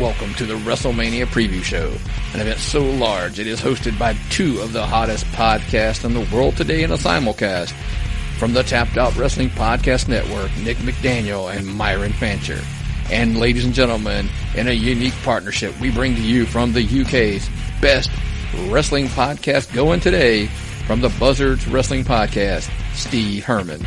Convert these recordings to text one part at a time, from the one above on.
welcome to the Wrestlemania Preview Show, an event so large it is hosted by two of the hottest podcasts in the world today in a simulcast. From the Tapped Out Wrestling Podcast Network, Nick McDaniel and Myron Fancher. And ladies and gentlemen, in a unique partnership, we bring to you from the UK's best wrestling podcast going today, from the Buzzards Wrestling Podcast, Steve Herman.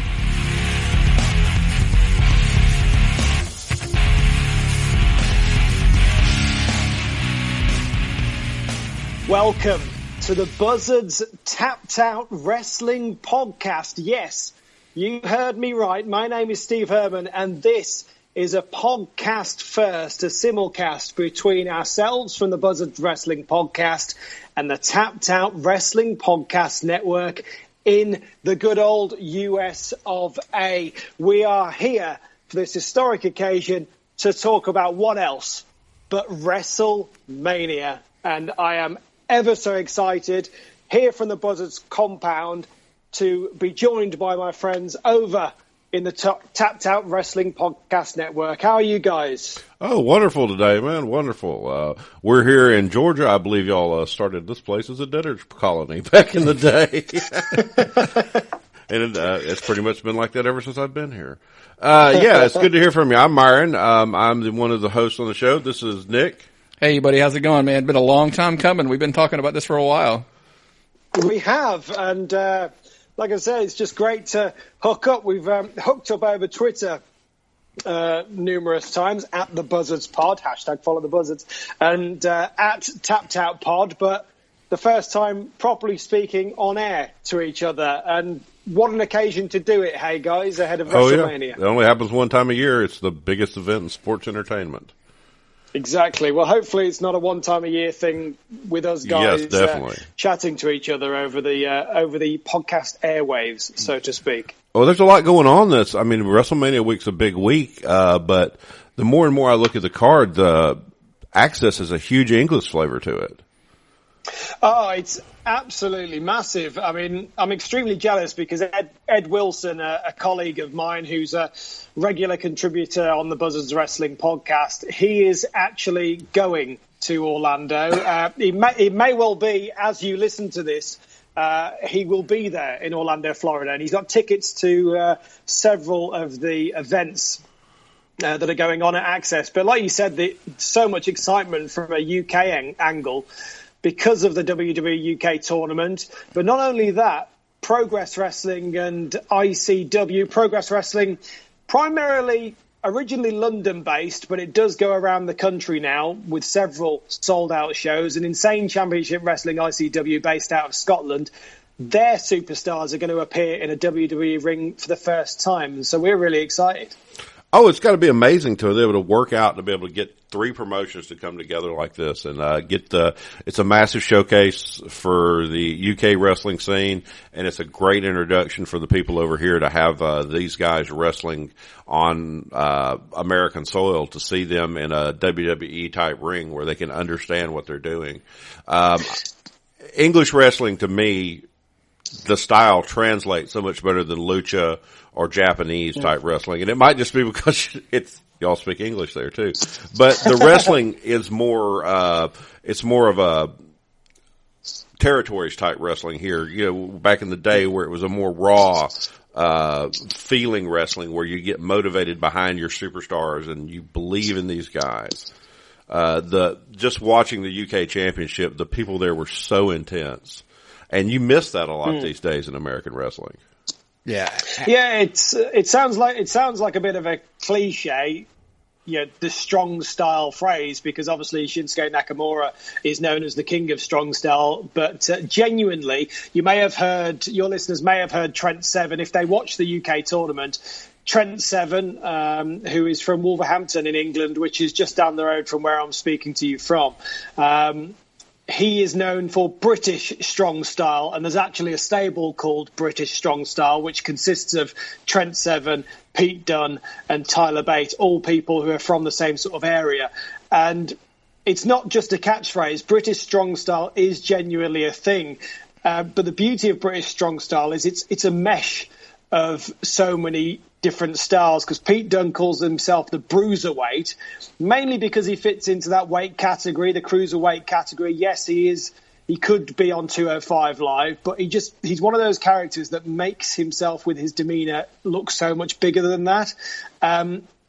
Welcome to the Buzzards Tapped Out Wrestling Podcast. Yes, you heard me right. My name is Steve Herman, and this is a podcast first, a simulcast between ourselves from the Buzzards Wrestling Podcast and the Tapped Out Wrestling Podcast Network in the good old US of A. We are here for this historic occasion to talk about what else but Wrestlemania. And I am ever so excited here from the Buzzards compound to be joined by my friends over in the Tapped Out Wrestling Podcast Network. How are you guys? Oh, wonderful today, man. Wonderful. We're here in Georgia. I believe y'all started this place as a debtor's colony back in the day. And it's pretty much been like that ever since I've been here. Yeah, it's good to hear from you. I'm Myron. I'm one of the hosts on the show. This is Nick. Hey, buddy, how's it going, man? Been a long time coming. We've been talking about this for a while. We have, and like I said, it's just great to hook up. We've hooked up over Twitter numerous times, at the Buzzards Pod, hashtag follow the Buzzards, and at Tapped Out Pod, but the first time properly speaking on air to each other. And what an occasion to do it, hey, guys, ahead of WrestleMania. Yeah. It only happens one time a year. It's the biggest event in sports entertainment. Exactly. Well, hopefully it's not a one-time-a-year thing with us guys. Yes, definitely. Chatting to each other over the podcast airwaves, so to speak. Well, there's a lot going on this. I mean, WrestleMania week's a big week, but the more and more I look at the card, the Axxess has a huge English flavor to it. Oh, it's absolutely massive. I mean, I'm extremely jealous because Ed Wilson, a colleague of mine who's a regular contributor on the Buzzards Wrestling Podcast, he is actually going to Orlando. It may well be, as you listen to this, he will be there in Orlando, Florida, and he's got tickets to several of the events that are going on at Axxess. But like you said, so much excitement from a UK angle because of the WWE UK tournament. But not only that, Progress Wrestling and ICW. Progress Wrestling, primarily originally London-based, but it does go around the country now with several sold-out shows. And Insane Championship Wrestling, ICW, based out of Scotland, their superstars are going to appear in a WWE ring for the first time. So we're really excited. Oh, it's got to be amazing to be able to work out and to be able to get three promotions to come together like this and it's a massive showcase for the UK wrestling scene, and it's a great introduction for the people over here to have these guys wrestling on American soil, to see them in a WWE type ring where they can understand what they're doing. English wrestling, to me, the style translates so much better than lucha or Japanese type wrestling. And it might just be because y'all speak English there too. But the wrestling is it's more of a territories type wrestling here. You know, back in the day where it was a more raw, feeling wrestling where you get motivated behind your superstars and you believe in these guys. Just watching the UK Championship, the people there were so intense. And you miss that a lot these days in American wrestling. Yeah, it sounds like a bit of a cliche, the strong style phrase, because obviously Shinsuke Nakamura is known as the king of strong style. But genuinely, your listeners may have heard Trent Seven if they watch the UK tournament. Trent Seven, who is from Wolverhampton in England, which is just down the road from where I'm speaking to you from. He is known for British strong style, and there's actually a stable called British Strong Style, which consists of Trent Seven, Pete Dunne, and Tyler Bate, all people who are from the same sort of area. And it's not just a catchphrase. British Strong Style is genuinely a thing. But the beauty of British Strong Style is it's a mesh of so many different styles, because Pete Dunne calls himself the bruiserweight, mainly because he fits into that weight category, the cruiserweight category. Yes, he could be on 205 Live, but he's one of those characters that makes himself with his demeanor look so much bigger than that.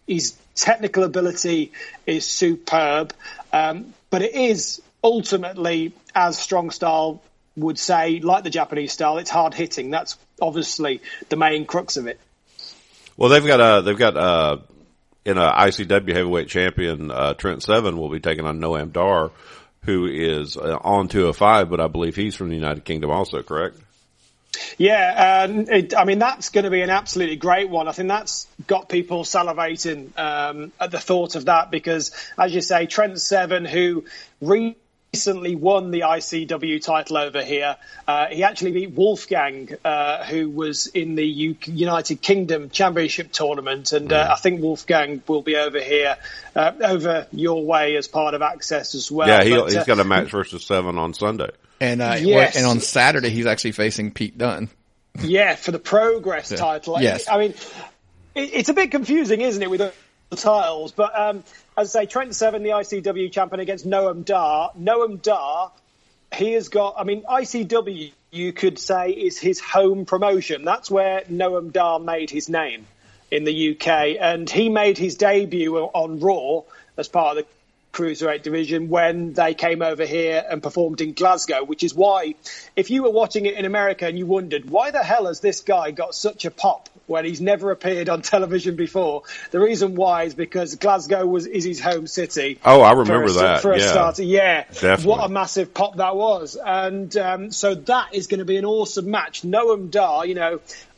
His technical ability is superb, but it is ultimately, as Strong Style would say, like the Japanese style, it's hard hitting. That's obviously the main crux of it. Well, they've got in a ICW heavyweight champion, Trent Seven will be taking on Noam Dar, who is on 205, but I believe he's from the United Kingdom also, correct? Yeah, that's going to be an absolutely great one. I think that's got people salivating at the thought of that, because, as you say, Trent Seven, who recently won the ICW title over here. He actually beat Wolfgang, who was in the United Kingdom Championship tournament, and I think Wolfgang will be over here, over your way as part of Axxess as well. Yeah, he's got a match versus Seven on Sunday. And yes. And on Saturday, he's actually facing Pete Dunne. Yeah, for the Progress title. Yes. I mean, it's a bit confusing, isn't it, with the titles? But as I say, Trent Seven, the ICW champion, against Noam Dar. Noam Dar, he has got, ICW, you could say, is his home promotion. That's where Noam Dar made his name in the UK. And he made his debut on Raw as part of the Cruiserweight division when they came over here and performed in Glasgow, which is why, if you were watching it in America and you wondered, why the hell has this guy got such a pop when he's never appeared on television before? The reason why is because Glasgow is his home city. Oh, I remember that. For a starter. Yeah. Definitely. What a massive pop that was. And so that is going to be an awesome match. Noam Dar,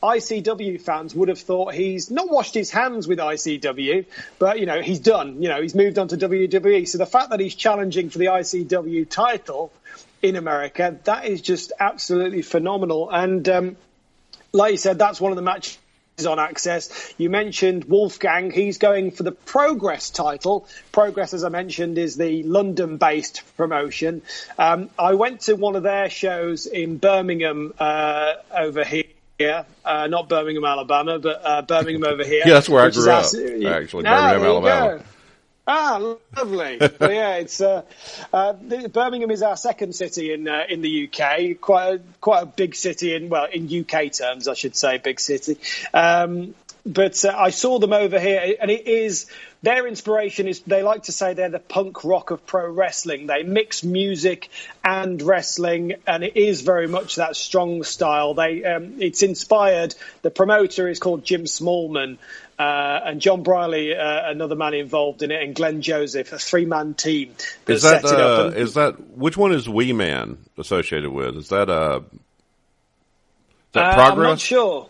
ICW fans would have thought he's not washed his hands with ICW, but, he's done. He's moved on to WWE. So the fact that he's challenging for the ICW title in America, that is just absolutely phenomenal. And like you said, that's one of the matches on Axxess. You mentioned Wolfgang. He's going for the Progress title. Progress, as I mentioned, is the London-based promotion. I went to one of their shows in Birmingham over here. Not Birmingham, Alabama, but Birmingham over here. Yeah, that's where I grew up, actually, Birmingham, Alabama. Ah, lovely. But yeah, it's Birmingham is our second city in the UK. Quite a big city in UK terms, I should say, big city. But I saw them over here, and it is their inspiration is, they like to say they're the punk rock of pro wrestling. They mix music and wrestling, and it is very much that strong style. It's inspired. The promoter is called Jim Smallman. And John Briley, another man involved in it, and Glenn Joseph, a 3-man team. Is that which one is Wee Man associated with? Is that Progress? I'm not sure.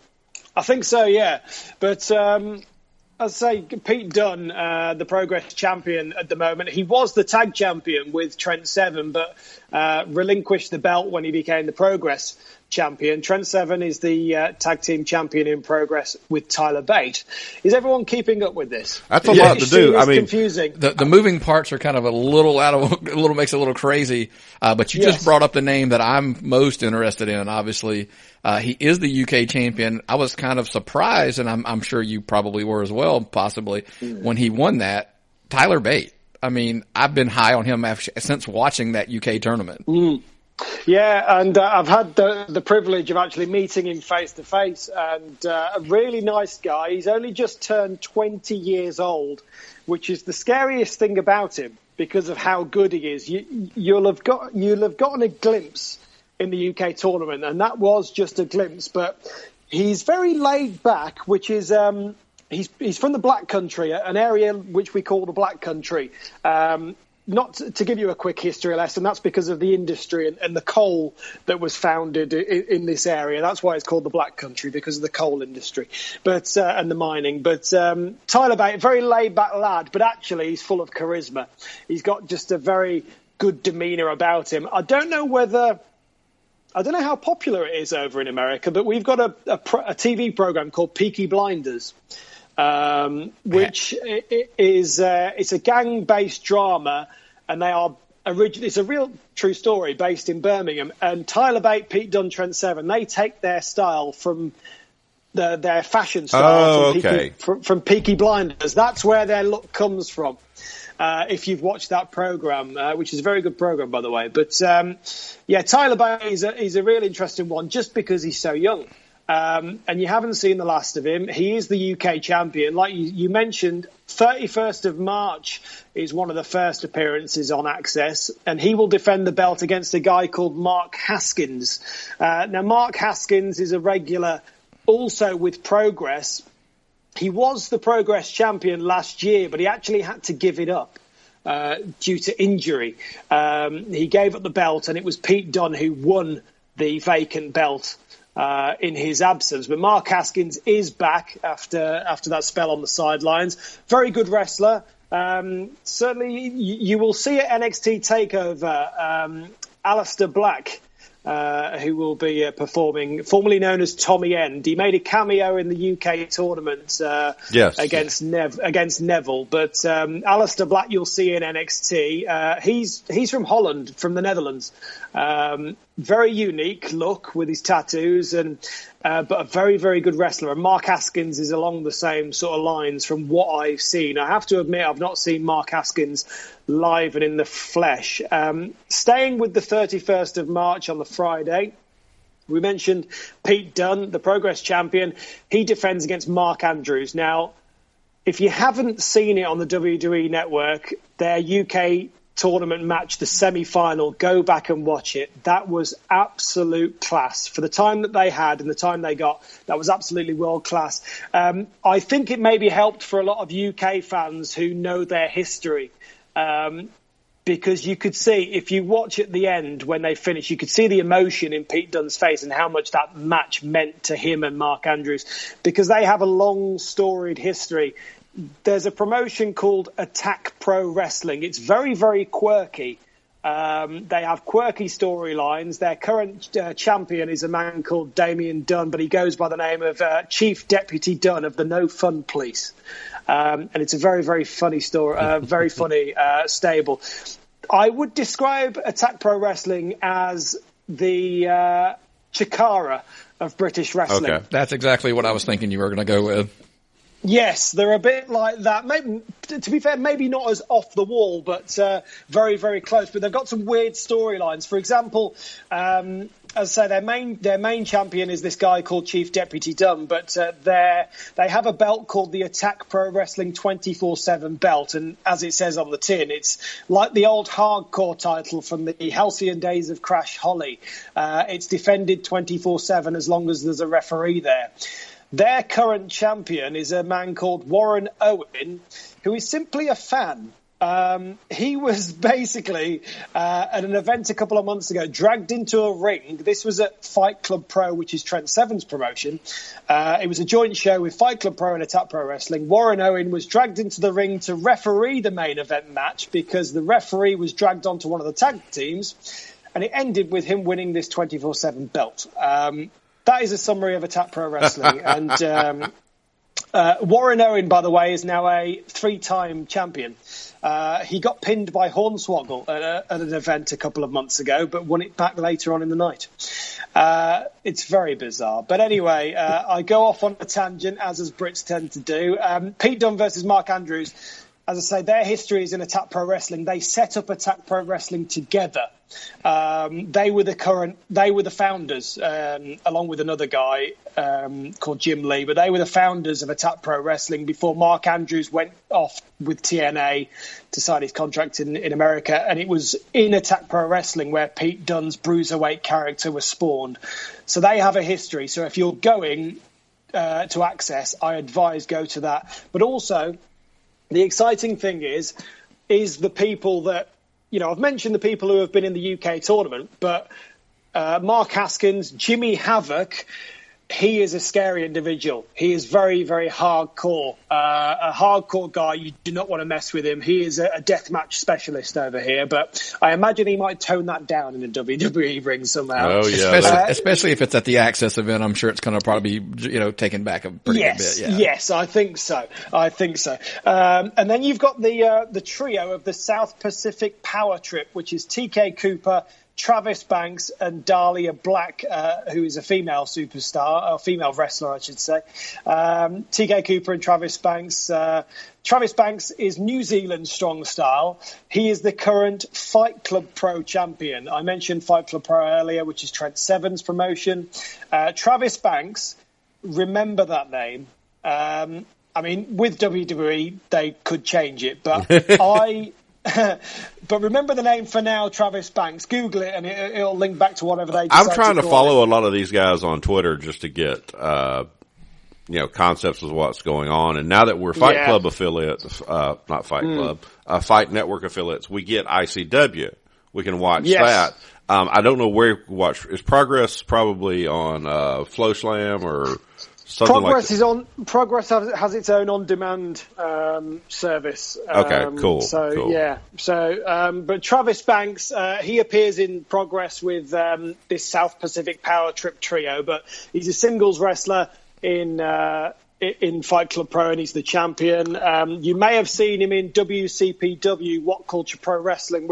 I think so, yeah. But I'd say Pete Dunne, the Progress champion at the moment, he was the tag champion with Trent Seven, but relinquished the belt when he became the Progress champion. Trent Seven is the tag team champion in Progress with Tyler Bate. Is everyone keeping up with this? That's a lot to do. It's confusing. The moving parts are kind of a little makes it a little crazy. But you just brought up the name that I'm most interested in. Obviously, he is the UK champion. I was kind of surprised, and I'm sure you probably were as well, possibly, when he won that. Tyler Bate. I've been high on him since watching that UK tournament. Yeah, and I've had the privilege of actually meeting him face to face, and a really nice guy. He's only just turned 20 years old, which is the scariest thing about him because of how good he is. You'll have gotten a glimpse in the UK tournament, and that was just a glimpse. But he's very laid back, which is he's from the Black Country, an area which we call the Black Country. Not to give you a quick history lesson, that's because of the industry and the coal that was founded in this area. That's why it's called the Black Country, because of the coal industry, and the mining. But Tyler Bate, very laid-back lad, but actually he's full of charisma. He's got just a very good demeanour about him. I don't know how popular it is over in America, but we've got a TV program called Peaky Blinders. Which is it's a gang-based drama, and it's a real true story based in Birmingham. And Tyler Bate, Pete Dunne, Trent Seven, they take their style from their fashion style okay. from Peaky Blinders. That's where their look comes from. If you've watched that program, which is a very good program, by the way. But Tyler Bate is a real interesting one just because he's so young. And you haven't seen the last of him. He is the UK champion. Like you mentioned, 31st of March is one of the first appearances on Axxess, and he will defend the belt against a guy called Mark Haskins. Now, Mark Haskins is a regular also with Progress. He was the Progress champion last year, but he actually had to give it up due to injury. He gave up the belt, and it was Pete Dunne who won the vacant belt in his absence. But Mark Haskins is back after that spell on the sidelines. Very good wrestler. Certainly, you will see at NXT TakeOver Aleister Black, who will be performing, formerly known as Tommy End. He made a cameo in the UK tournament against Neville. But Aleister Black you'll see in NXT. He's from Holland, from the Netherlands. Very unique look with his tattoos, but a very, very good wrestler. And Mark Haskins is along the same sort of lines from what I've seen. I have to admit, I've not seen Mark Haskins live and in the flesh. Staying with the 31st of March on the Friday, we mentioned Pete Dunne, the Progress champion. He defends against Mark Andrews. Now, if you haven't seen it on the WWE Network, their UK tournament match, the semi-final, go back and watch it. That was absolute class. For the time that they had and the time they got, that was absolutely world class. I think it maybe helped for a lot of UK fans who know their history. Because you could see, if you watch at the end when they finish, you could see the emotion in Pete Dunne's face and how much that match meant to him and Mark Andrews, because they have a long storied history. There's a promotion called Attack Pro Wrestling. It's very, very quirky. They have quirky storylines. Their current champion is a man called Damien Dunn, but he goes by the name of Chief Deputy Dunn of the No Fun Police. And it's a very, very funny story, very funny stable. I would describe Attack Pro Wrestling as the Chikara of British wrestling. Okay. That's exactly what I was thinking you were going to go with. Yes, they're a bit like that. Maybe, to be fair, maybe not as off the wall, but very, very close. But they've got some weird storylines. For example, as I say, their main champion is this guy called Chief Deputy Dunn, but they have a belt called the Attack Pro Wrestling 24/7 belt, and as it says on the tin, it's like the old hardcore title from the halcyon days of Crash Holly. It's defended 24/7 as long as there's a referee there. Their current champion is a man called Warren Owen, who is simply a fan. He was basically at an event a couple of months ago, dragged into a ring. This was at Fight Club Pro, which is Trent Seven's promotion. It was a joint show with Fight Club Pro and Attack Pro Wrestling. Warren Owen was dragged into the ring to referee the main event match because the referee was dragged onto one of the tag teams, and it ended with him winning this 24/7 belt. That is a summary of Attack Pro Wrestling. And Warren Owen, by the way, is now a 3-time champion. He got pinned by Hornswoggle at an event a couple of months ago, but won it back later on in the night. It's very bizarre. But anyway, I go off on a tangent, as Brits tend to do. Pete Dunne versus Mark Andrews. As I say, their history is in Attack Pro Wrestling. They set up Attack Pro Wrestling together. They were the founders, along with another guy called Jim Lee, but they were the founders of Attack Pro Wrestling before Mark Andrews went off with TNA to sign his contract in America. And it was in Attack Pro Wrestling where Pete Dunne's bruiserweight character was spawned. So they have a history. So if you're going to Axxess, I advise go to that. But also, the exciting thing is the people that, I've mentioned the people who have been in the UK tournament, but Mark Haskins, Jimmy Havoc, he is a scary individual. He is very, very hardcore. A hardcore guy. You do not want to mess with him. He is a deathmatch specialist over here, but I imagine he might tone that down in a WWE ring somehow. Oh, yeah. Especially if it's at the Axxess event. I'm sure it's going to probably be, taken back a pretty good bit. Yeah. Yes, I think so. And then you've got the trio of the South Pacific Power Trip, which is TK Cooper, Travis Banks and Dahlia Black, who is a female superstar, or female wrestler, I should say. TK Cooper and Travis Banks. Travis Banks is New Zealand strong style. He is the current Fight Club Pro champion. I mentioned Fight Club Pro earlier, which is Trent Seven's promotion. Travis Banks, remember that name. I mean, with WWE, they could change it, but but remember the name for now, Travis Banks. Google it, and it'll link back to whatever they decide. I'm trying to follow a lot of these guys on Twitter just to get, concepts of what's going on. And now that we're Fight Club affiliates, not Fight Club, Fight Network affiliates, we get ICW. We can watch that. I don't know where you watch. Is Progress probably on FlowSlam or something Progress like that? Progress has its own on-demand service. Okay, cool. So cool. yeah, but Travis Banks, he appears in Progress with this South Pacific Power Trip trio, but he's a singles wrestler in Fight Club Pro, and he's the champion. You may have seen him in WCPW, What Culture Pro Wrestling,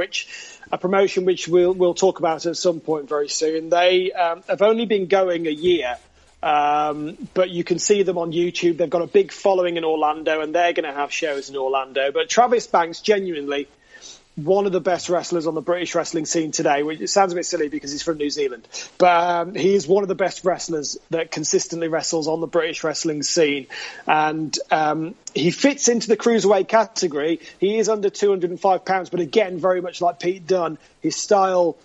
a promotion which we'll talk about at some point very soon. They have only been going a year. But you can see them on YouTube. They've got a big following in Orlando, and they're going to have shows in Orlando. But Travis Banks, genuinely one of the best wrestlers on the British wrestling scene today, which it sounds a bit silly because he's from New Zealand. But he is one of the best wrestlers that consistently wrestles on the British wrestling scene. And he fits into the cruiserweight category. He is under 205 pounds, but again, very much like Pete Dunne, his style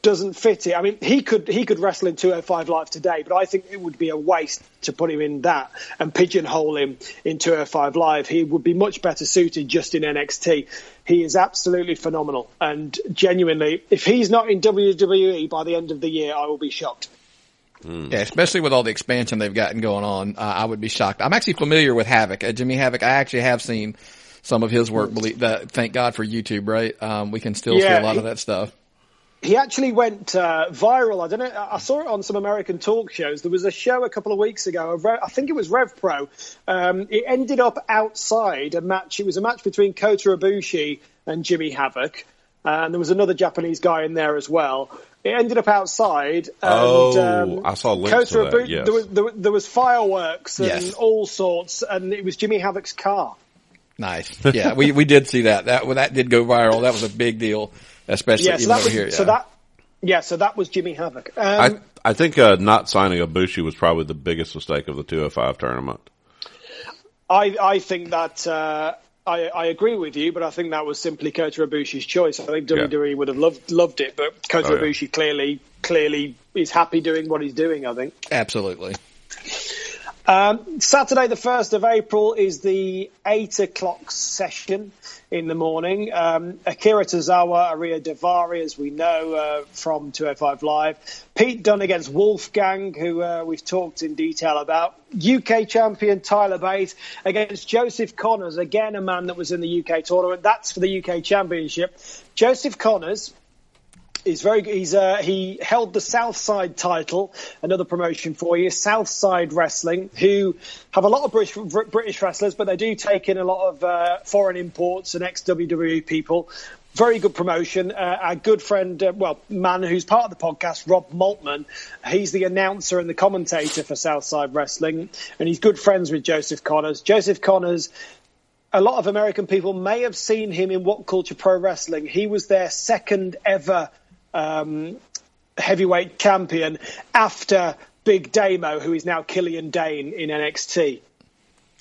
doesn't fit it. I mean, he could wrestle in 205 Live today, but I think it would be a waste to put him in that and pigeonhole him in 205 Live. He would be much better suited just in NXT. He is absolutely phenomenal, and genuinely, if he's not in WWE by the end of the year, I will be shocked. Yeah, especially with all the expansion they've gotten going on, I would be shocked. I'm actually familiar with Havoc, Jimmy Havoc. I actually have seen some of his work. Thank God for YouTube, right? We can still see a lot of that stuff. He actually went viral. I don't know. I saw it on some American talk shows. There was a show a couple of weeks ago. I think it was Rev Pro. It ended up outside a match. It was a match between Kota Ibushi and Jimmy Havoc. And there was another Japanese guy in there as well. It ended up outside. And, I saw links to that, yes. There was fireworks and all sorts, and it was Jimmy Havoc's car. Nice. Yeah, we did see that. That did go viral. That was a big deal. Especially over here. So that was Jimmy Havoc. I think not signing Ibushi was probably the biggest mistake of the 205 tournament. I think that I agree with you, but I think that was simply Kota Ibushi's choice. I think WWE would have loved it, but Kota Ibushi clearly is happy doing what he's doing, I think. Absolutely. Saturday the 1st of April is the 8 o'clock session in the morning. Akira Tozawa, Aria Daivari, as we know from 205 Live. Pete Dunne against Wolfgang, who we've talked in detail about. UK champion Tyler Bate against Joseph Connors, again a man that was in the UK tournament. That's for the UK championship. Joseph Connors is very good. He held the Southside title, another promotion for you, Southside Wrestling, who have a lot of British wrestlers, but they do take in a lot of foreign imports and ex-WWE people. Very good promotion. Our good friend, man who's part of the podcast, Rob Maltman, he's the announcer and the commentator for Southside Wrestling, and he's good friends with Joseph Connors. Joseph Connors, a lot of American people may have seen him in What Culture Pro Wrestling. He was their second ever heavyweight champion after Big Damo, who is now Killian Dane in NXT.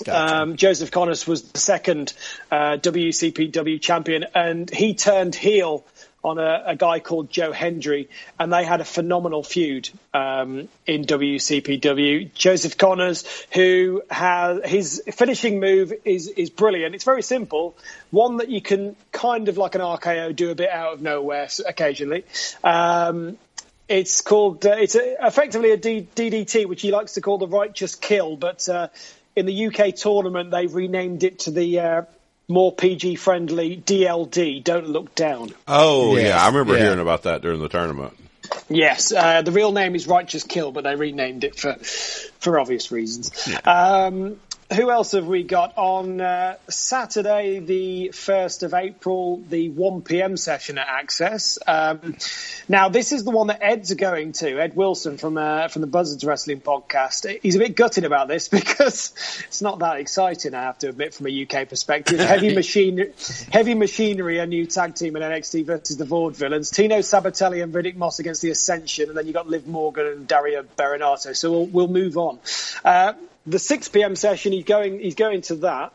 Gotcha. Joseph Connors was the second WCPW champion, and he turned heel on a guy called Joe Hendry, and they had a phenomenal feud in WCPW. Joseph Connors, who has his finishing move is brilliant. It's very simple, one that you can kind of like an RKO do a bit out of nowhere occasionally. It's called it's effectively a DDT, which he likes to call the Righteous Kill, but in the UK tournament they've renamed it to the more PG-friendly DLD, Don't Look Down. Oh, yes. I remember hearing about that during the tournament. Yes, the real name is Righteous Kill, but they renamed it for obvious reasons. Yeah. who else have we got on Saturday, the 1st of April, the 1 p.m. session at Axxess. Now, this is the one that Ed's going to, Ed Wilson from the Buzzards Wrestling Podcast. He's a bit gutted about this because it's not that exciting, I have to admit, from a UK perspective. Heavy Machinery, a new tag team in NXT versus the Vaudevillains. Tino Sabatelli and Riddick Moss against the Ascension, and then you've got Liv Morgan and Daria Berinato. So we'll move on. The 6 p.m. session, he's going to that.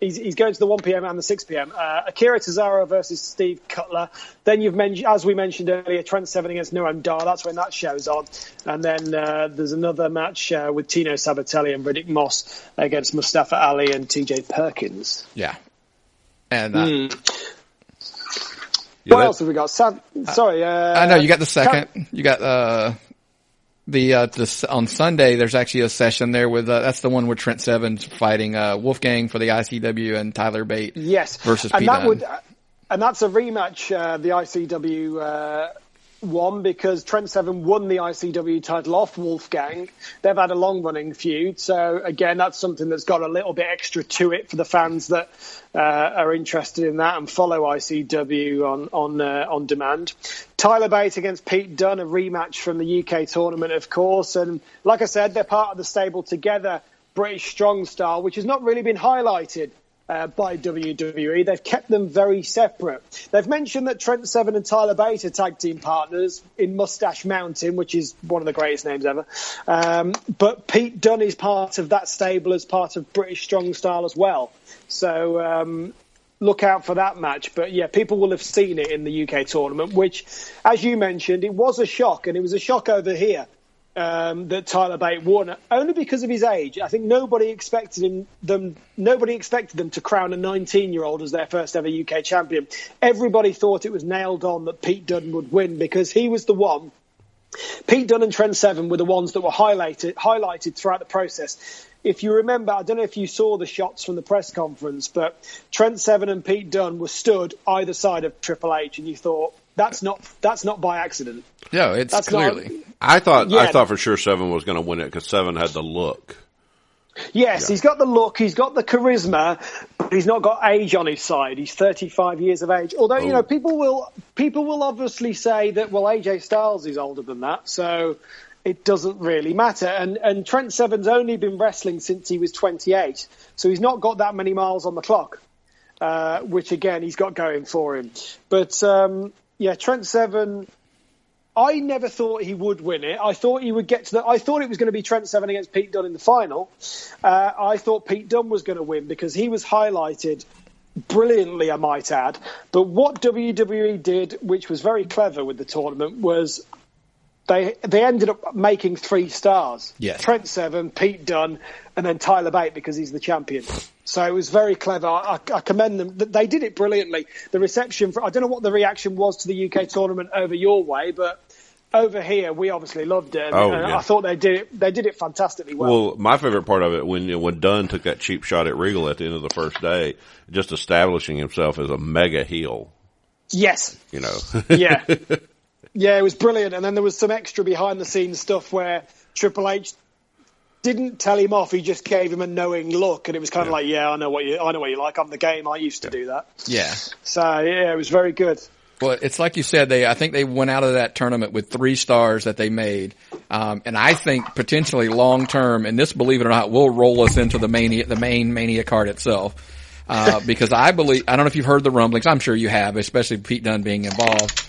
He's going to the 1 p.m. and the 6 p.m. Akira Tozawa versus Steve Cutler. Then you've mentioned, as we mentioned earlier, Trent Seven against Noam Dar. That's when that show's on. And then there's another match with Tino Sabatelli and Riddick Moss against Mustafa Ali and TJ Perkins. Yeah. And what else have we got? I know you got the second. You got on Sunday, there's actually a session there with, that's the one where Trent Seven's fighting, Wolfgang for the ICW and Tyler Bate. Yes. Versus Pete Dunne. And that's a rematch, the ICW, won because Trent Seven won the ICW title off Wolfgang. They've had a long-running feud, so again, that's something that's got a little bit extra to it for the fans that are interested in that and follow ICW on demand. Tyler Bate against Pete Dunne, a rematch from the UK tournament, of course, and like I said, they're part of the stable together, British Strong Style, which has not really been highlighted by WWE. They've kept them very separate. They've mentioned that Trent Seven and Tyler Bate are tag team partners in Mustache Mountain, which is one of the greatest names ever. But Pete Dunne is part of that stable as part of British Strong Style as well. So look out for that match. But yeah, people will have seen it in the UK tournament, which, as you mentioned, it was a shock, and it was a shock over here. That Tyler Bate won only because of his age. I think nobody expected them to crown a 19-year-old as their first ever UK champion. Everybody thought it was nailed on that Pete Dunne would win because he was the one. Pete Dunne and Trent Seven were the ones that were highlighted throughout the process. If you remember, I don't know if you saw the shots from the press conference, but Trent Seven and Pete Dunne were stood either side of Triple H, and you thought, that's not by accident. No, it's clearly. I thought for sure Seven was going to win it because Seven had the look. Yes, yeah. He's got the look, he's got the charisma, but he's not got age on his side. He's 35 years of age. Although, you know, people will obviously say that, well, AJ Styles is older than that, so it doesn't really matter. And Trent Seven's only been wrestling since he was 28, so he's not got that many miles on the clock, which, again, he's got going for him. But, yeah, Trent Seven, I never thought he would win it. I thought he would I thought it was going to be Trent Seven against Pete Dunne in the final. I thought Pete Dunne was going to win because he was highlighted brilliantly, I might add. But what WWE did, which was very clever with the tournament, was they ended up making 3 stars. Yes. Trent Seven, Pete Dunne, and then Tyler Bate because he's the champion. So it was very clever. I commend them. They did it brilliantly. The reception, I don't know what the reaction was to the UK tournament over your way, but over here we obviously loved it. I thought they did it fantastically well. Well, my favorite part of it when Dunne took that cheap shot at Regal at the end of the first day, just establishing himself as a mega heel. Yes. You know. Yeah. Yeah, it was brilliant. And then there was some extra behind the scenes stuff where Triple H didn't tell him off. He just gave him a knowing look, and it was kind of like, I know what you like. I'm the game. I used to do that. Yeah. So yeah, it was very good. Well, it's like you said. I think they went out of that tournament with 3 stars that they made, and I think potentially long term. And this, believe it or not, will roll us into the main Mania card itself, because I don't know if you've heard the rumblings. I'm sure you have, especially Pete Dunne being involved.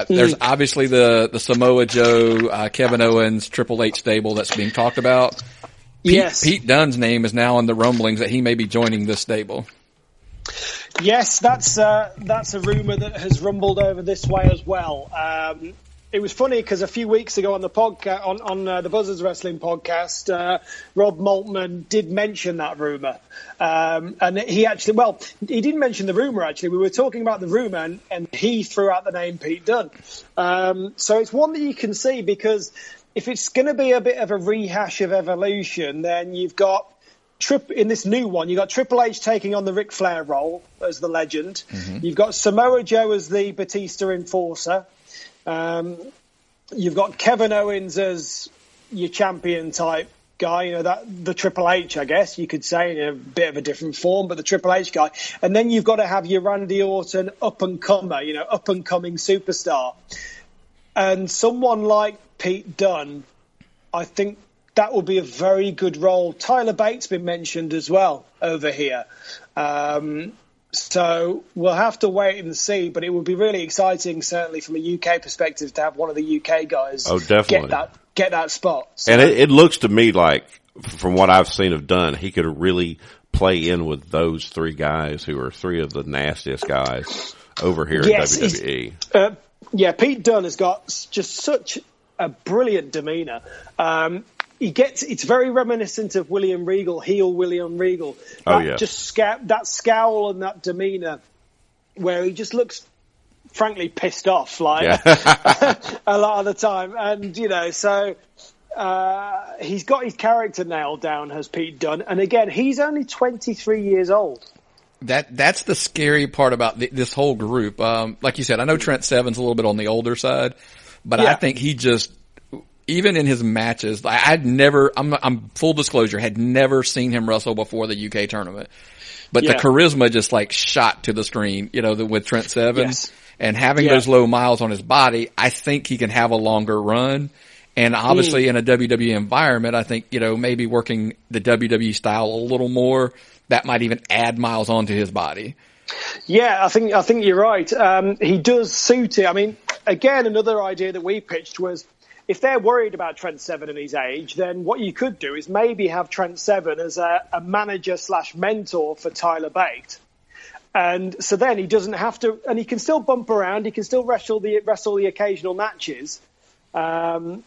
There's obviously the Samoa Joe, Kevin Owens, Triple H stable that's being talked about. Yes. Pete Dunne's name is now in the rumblings that he may be joining this stable. Yes, that's a rumor that has rumbled over this way as well. It was funny because a few weeks ago on the podcast, on the Buzzards Wrestling Podcast, Rob Maltman did mention that rumor. And he didn't mention the rumor, actually. We were talking about the rumor, and he threw out the name Pete Dunne. So it's one that you can see, because if it's going to be a bit of a rehash of Evolution, then you've got in this new one, you've got Triple H taking on the Ric Flair role as the legend. Mm-hmm. You've got Samoa Joe as the Batista enforcer. You've got Kevin Owens as your champion type guy, you know, that the Triple H, I guess you could say, in a bit of a different form, but the Triple H guy. And then you've got to have your Randy Orton up-and-comer, you know, up-and-coming superstar. And someone like Pete Dunne, I think that will be a very good role. Tyler Bate's been mentioned as well over here. So we'll have to wait and see, but it would be really exciting, certainly from a UK perspective, to have one of the UK guys get that spot. So, and it looks to me like, from what I've seen of Dunn, he could really play in with those three guys who are three of the nastiest guys over here in WWE. Pete Dunne has got just such a brilliant demeanour. It's very reminiscent of William Regal, heel William Regal. That scowl and that demeanour, where he just looks, frankly, pissed off, like a lot of the time. And you know, so he's got his character nailed down, has Pete Dunne. And again, he's only 23 years old. That's the scary part about this whole group. Like you said, I know Trent Seven's a little bit on the older side, but I think he just, even in his matches, I'm full disclosure, had never seen him wrestle before the UK tournament. But the charisma just like shot to the screen, you know, with Trent Seven and having those low miles on his body, I think he can have a longer run. And obviously in a WWE environment, I think, you know, maybe working the WWE style a little more, that might even add miles onto his body. Yeah, I think you're right. He does suit it. I mean, again, another idea that we pitched was, if they're worried about Trent Seven and his age, then what you could do is maybe have Trent Seven as a manager/mentor for Tyler Bate. And so then he doesn't have to, and he can still bump around, he can still wrestle the occasional matches, but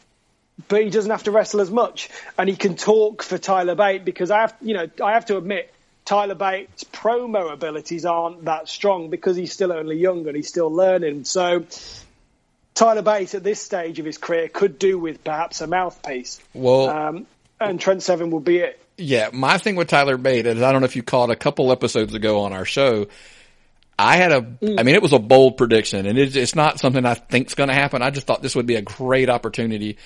he doesn't have to wrestle as much. And he can talk for Tyler Bate, because I have to admit, Tyler Bate's promo abilities aren't that strong because he's still only young and he's still learning. So Tyler Bate at this stage of his career could do with perhaps a mouthpiece. Well, and Trent Seven will be it. Yeah, my thing with Tyler Bate is, I don't know if you caught a couple episodes ago on our show, it was a bold prediction, and it's not something I think's going to happen. I just thought this would be a great opportunity.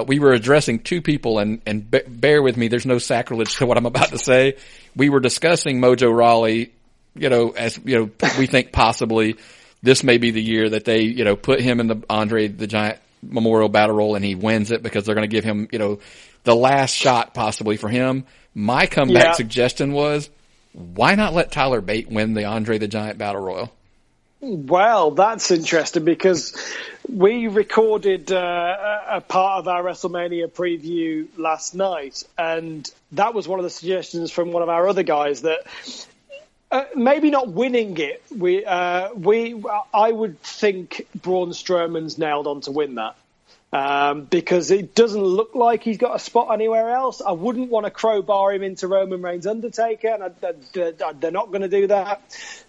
We were addressing two people, and bear with me, there's no sacrilege to what I'm about to say. We were discussing Mojo Rawley, you know, as, you know, we think possibly this may be the year that they, you know, put him in the Andre the Giant Memorial Battle Royal and he wins it, because they're going to give him, you know, the last shot possibly for him. My comeback suggestion was, why not let Tyler Bate win the Andre the Giant Battle Royal? Well, that's interesting, because we recorded a part of our WrestleMania preview last night, and that was one of the suggestions from one of our other guys, that maybe not winning it. I would think Braun Strowman's nailed on to win that. Because it doesn't look like he's got a spot anywhere else. I wouldn't want to crowbar him into Roman Reigns' Undertaker, and they're not going to do that.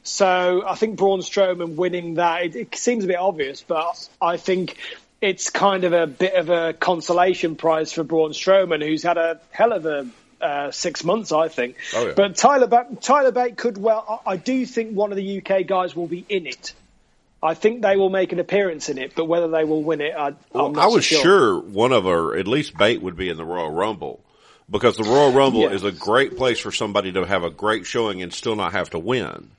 So I think Braun Strowman winning that, it seems a bit obvious, but I think it's kind of a bit of a consolation prize for Braun Strowman, who's had a hell of a 6 months, I think. Oh, yeah. But Tyler Bate could well. I do think one of the UK guys will be in it. I think they will make an appearance in it, but whether they will win it, I'm not I was so sure one of our, at least Bate, would be in the Royal Rumble, because the Royal Rumble is a great place for somebody to have a great showing and still not have to win.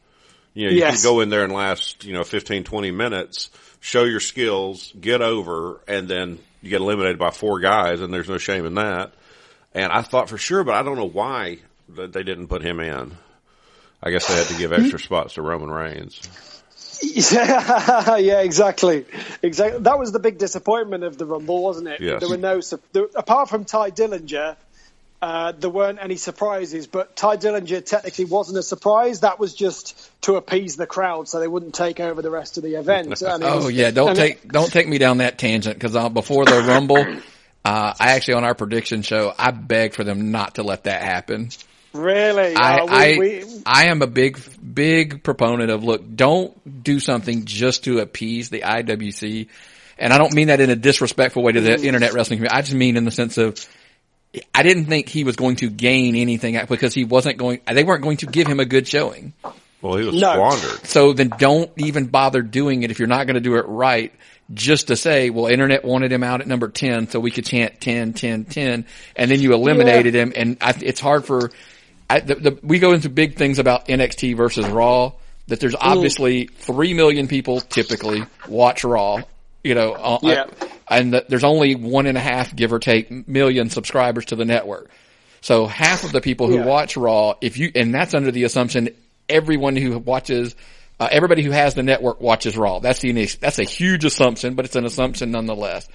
You know, you can go in there and last, 15, 20 minutes, show your skills, get over, and then you get eliminated by 4 guys, and there's no shame in that. And I thought for sure, but I don't know why that they didn't put him in. I guess they had to give extra spots to Roman Reigns. Yeah, exactly. That was the big disappointment of the Rumble, wasn't it? Yes. There were apart from Ty Dillinger, there weren't any surprises. But Ty Dillinger technically wasn't a surprise. That was just to appease the crowd, so they wouldn't take over the rest of the event. Don't take me down that tangent, because before the Rumble, I actually, on our prediction show, I begged for them not to let that happen. Really? I am a big proponent of, look, don't do something just to appease the IWC. And I don't mean that in a disrespectful way to the internet wrestling community. I just mean in the sense of, I didn't think he was going to gain anything because they weren't going to give him a good showing. Well, he was squandered. So then don't even bother doing it if you're not going to do it right. just to say, well, internet wanted him out at number 10, so we could chant 10, 10, 10, and then you eliminated him. And it's hard for, we go into big things about NXT versus Raw, that there's obviously 3 million people typically watch Raw, and there's only 1.5, give or take, million subscribers to the network. So half of the people who watch Raw, and that's under the assumption everybody who has the network watches Raw. That's a huge assumption, but it's an assumption nonetheless.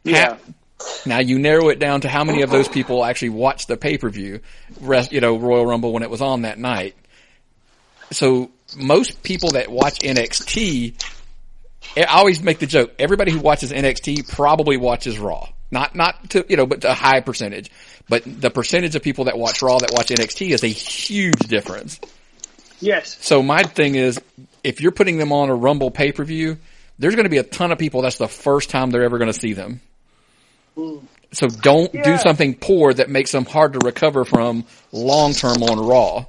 Yeah. Now you narrow it down to how many of those people actually watched the pay-per-view, Royal Rumble when it was on that night. So most people that watch NXT, I always make the joke, everybody who watches NXT probably watches Raw. Not to, but to a high percentage. But the percentage of people that watch Raw that watch NXT is a huge difference. Yes. So my thing is, if you're putting them on a Rumble pay-per-view, there's going to be a ton of people that's the first time they're ever going to see them. So don't do something poor that makes them hard to recover from long-term on Raw.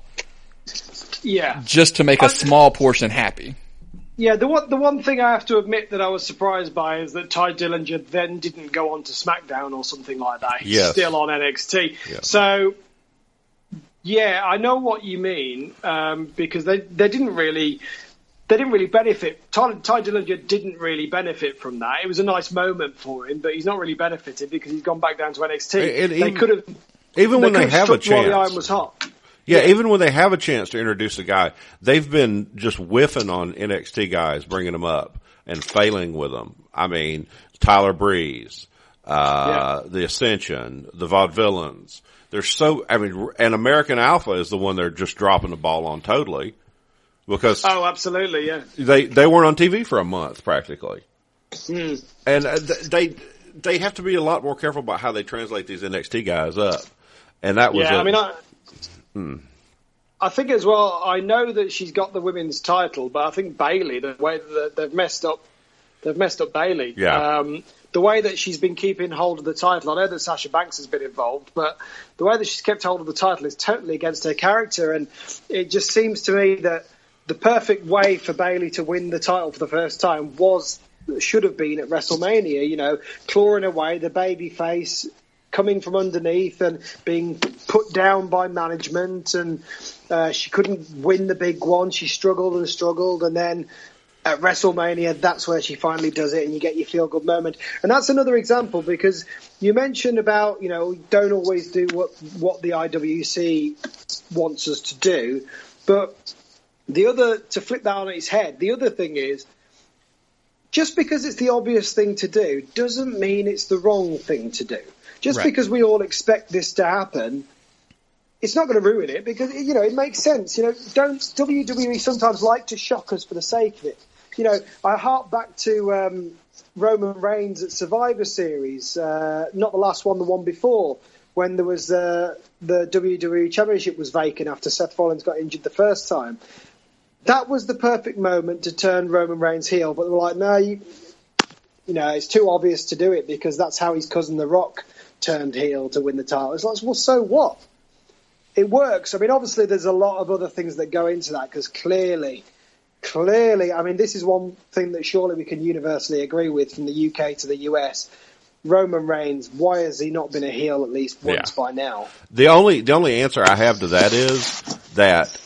Yeah. Just to make a small portion happy. Yeah, the one thing I have to admit that I was surprised by is that Ty Dillinger then didn't go on to SmackDown or something like that. He's still on NXT. Yeah. So, yeah, I know what you mean, because they didn't really benefit. Ty Dillinger didn't really benefit from that. It was a nice moment for him, but he's not really benefited because he's gone back down to NXT. They could have, even when they have a chance, while the iron was hot. Yeah, even when they have a chance to introduce a guy, they've been just whiffing on NXT guys, bringing them up and failing with them. I mean, Tyler Breeze, the Ascension, the Vaudevillains. And American Alpha is the one they're just dropping the ball on totally. Because absolutely, yeah. They weren't on TV for a month practically. And they have to be a lot more careful about how they translate these NXT guys up. And that was I think as well, I know that she's got the women's title, but I think Bayley, the way that they've messed up Bayley. Yeah. The way that she's been keeping hold of the title, I know that Sasha Banks has been involved, but the way that she's kept hold of the title is totally against her character, and it just seems to me that the perfect way for Bayley to win the title for the first time should have been at WrestleMania, clawing away the baby face, coming from underneath and being put down by management, and she couldn't win the big one. She struggled and struggled, and then at WrestleMania, that's where she finally does it, and you get your feel-good moment. And that's another example, because you mentioned about, don't always do what the IWC wants us to do, but to flip that on its head, the other thing is, just because it's the obvious thing to do doesn't mean it's the wrong thing to do. Just because we all expect this to happen, it's not going to ruin it, because, it makes sense. WWE sometimes like to shock us for the sake of it. I hark back to Roman Reigns at Survivor Series, not the last one, the one before, when there was the WWE Championship was vacant after Seth Rollins got injured the first time. That was the perfect moment to turn Roman Reigns heel, but they were like, no, it's too obvious to do it, because that's how his cousin The Rock turned heel to win the title. It's like, well, so what? It works. I mean, obviously there's a lot of other things that go into that, because clearly, I mean, this is one thing that surely we can universally agree with from the UK to the US. Roman Reigns, why has he not been a heel at least once by now? The only answer I have to that is that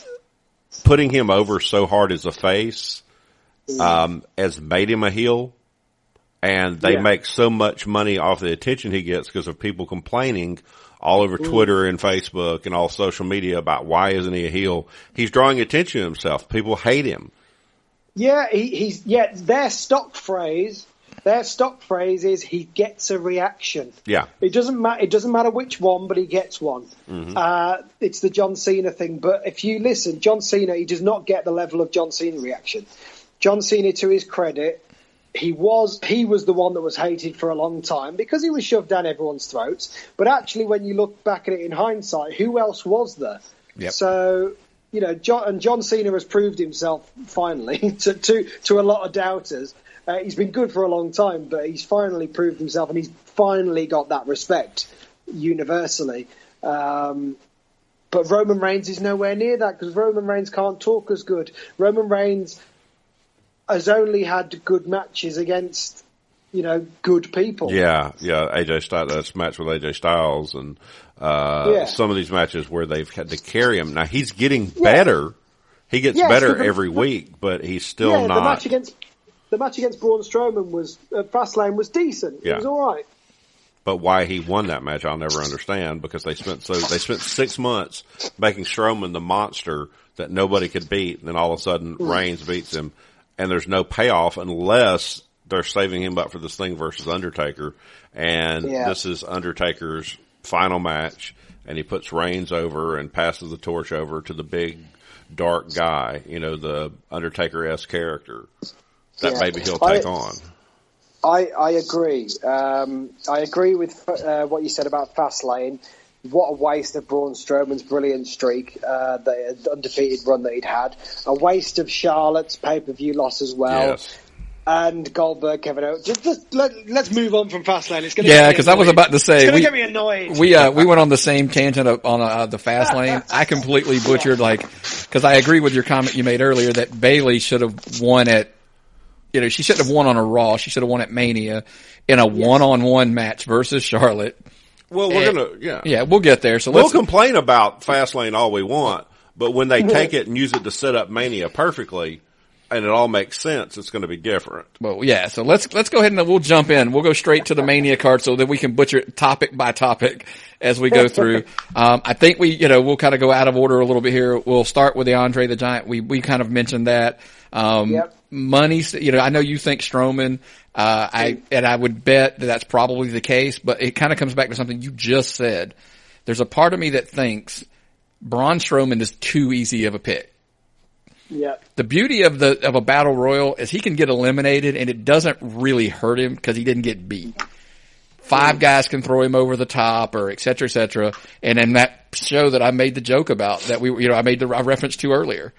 putting him over so hard as a face has made him a heel. And they make so much money off the attention he gets because of people complaining all over Twitter and Facebook and all social media about why isn't he a heel. He's drawing attention to himself. People hate him. Yeah, their stock phrase is he gets a reaction. Yeah. It doesn't matter which one, but he gets one. Mm-hmm. It's the John Cena thing. But if you listen, John Cena, he does not get the level of John Cena reaction. John Cena, to his credit, he was the one that was hated for a long time because he was shoved down everyone's throats. But actually, when you look back at it in hindsight, who else was there? Yep. So, John Cena has proved himself finally to a lot of doubters. He's been good for a long time, but he's finally proved himself, and he's finally got that respect universally. But Roman Reigns is nowhere near that, because Roman Reigns can't talk as good. Roman Reigns has only had good matches against, good people. Yeah. AJ Styles, that's a match with AJ Styles, and some of these matches where they've had to carry him. Now he's getting better. He gets better every week, but he's still not. The match against Braun Strowman was Fastlane was decent. It was all right. But why he won that match, I'll never understand, because they spent 6 months making Strowman the monster that nobody could beat, and then all of a sudden Reigns beats him, and there's no payoff unless they're saving him up for this thing versus Undertaker, and this is Undertaker's final match, and he puts Reigns over and passes the torch over to the big dark guy, the Undertaker-esque character that maybe he'll take on. I agree. I agree with what you said about Fastlane. What a waste of Braun Strowman's brilliant streak, the undefeated run that he'd had. A waste of Charlotte's pay-per-view loss as well. Yes. And Goldberg, Kevin Owens. Just let's move on from Fastlane. It's going to because I was about to say it's going to get me annoyed. We went on the same tangent on the Fastlane. I completely butchered because I agree with your comment you made earlier that Bayley should have won at. She shouldn't have won on a Raw. She should have won at Mania in a one-on-one match versus Charlotte. Well, we'll get there. So we'll complain about Fastlane all we want, but when they take it and use it to set up Mania perfectly, and it all makes sense, it's going to be different. Well, yeah. So let's go ahead and we'll jump in. We'll go straight to the Mania card so that we can butcher it topic by topic as we go through. I think we'll kind of go out of order a little bit here. We'll start with the Andre the Giant. We kind of mentioned that. Money, I know you think Strowman, I would bet that that's probably the case, but it kind of comes back to something you just said. There's a part of me that thinks Braun Strowman is too easy of a pick. Yeah. The beauty of a battle royal is he can get eliminated and it doesn't really hurt him because he didn't get beat. 5 guys can throw him over the top or et cetera, and in that show that I made the joke about that I referenced to earlier.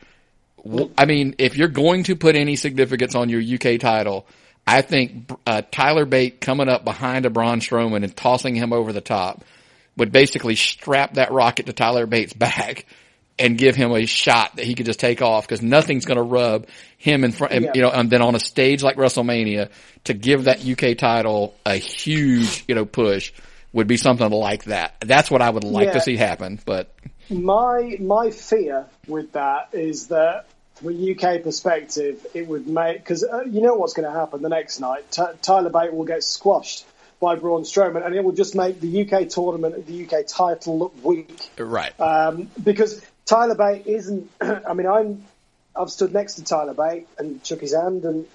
I mean, if you're going to put any significance on your UK title, I think Tyler Bate coming up behind a Braun Strowman and tossing him over the top would basically strap that rocket to Tyler Bate's back and give him a shot that he could just take off because nothing's going to rub him in front, and then on a stage like WrestleMania to give that UK title a huge, push would be something like that. That's what I would like to see happen, but. My fear with that is that from a UK perspective, it would make, because you know what's going to happen the next night. Tyler Bate will get squashed by Braun Strowman, and it will just make the UK tournament, the UK title look weak. Right. Because Tyler Bate isn't. I mean, I've stood next to Tyler Bate and shook his hand, and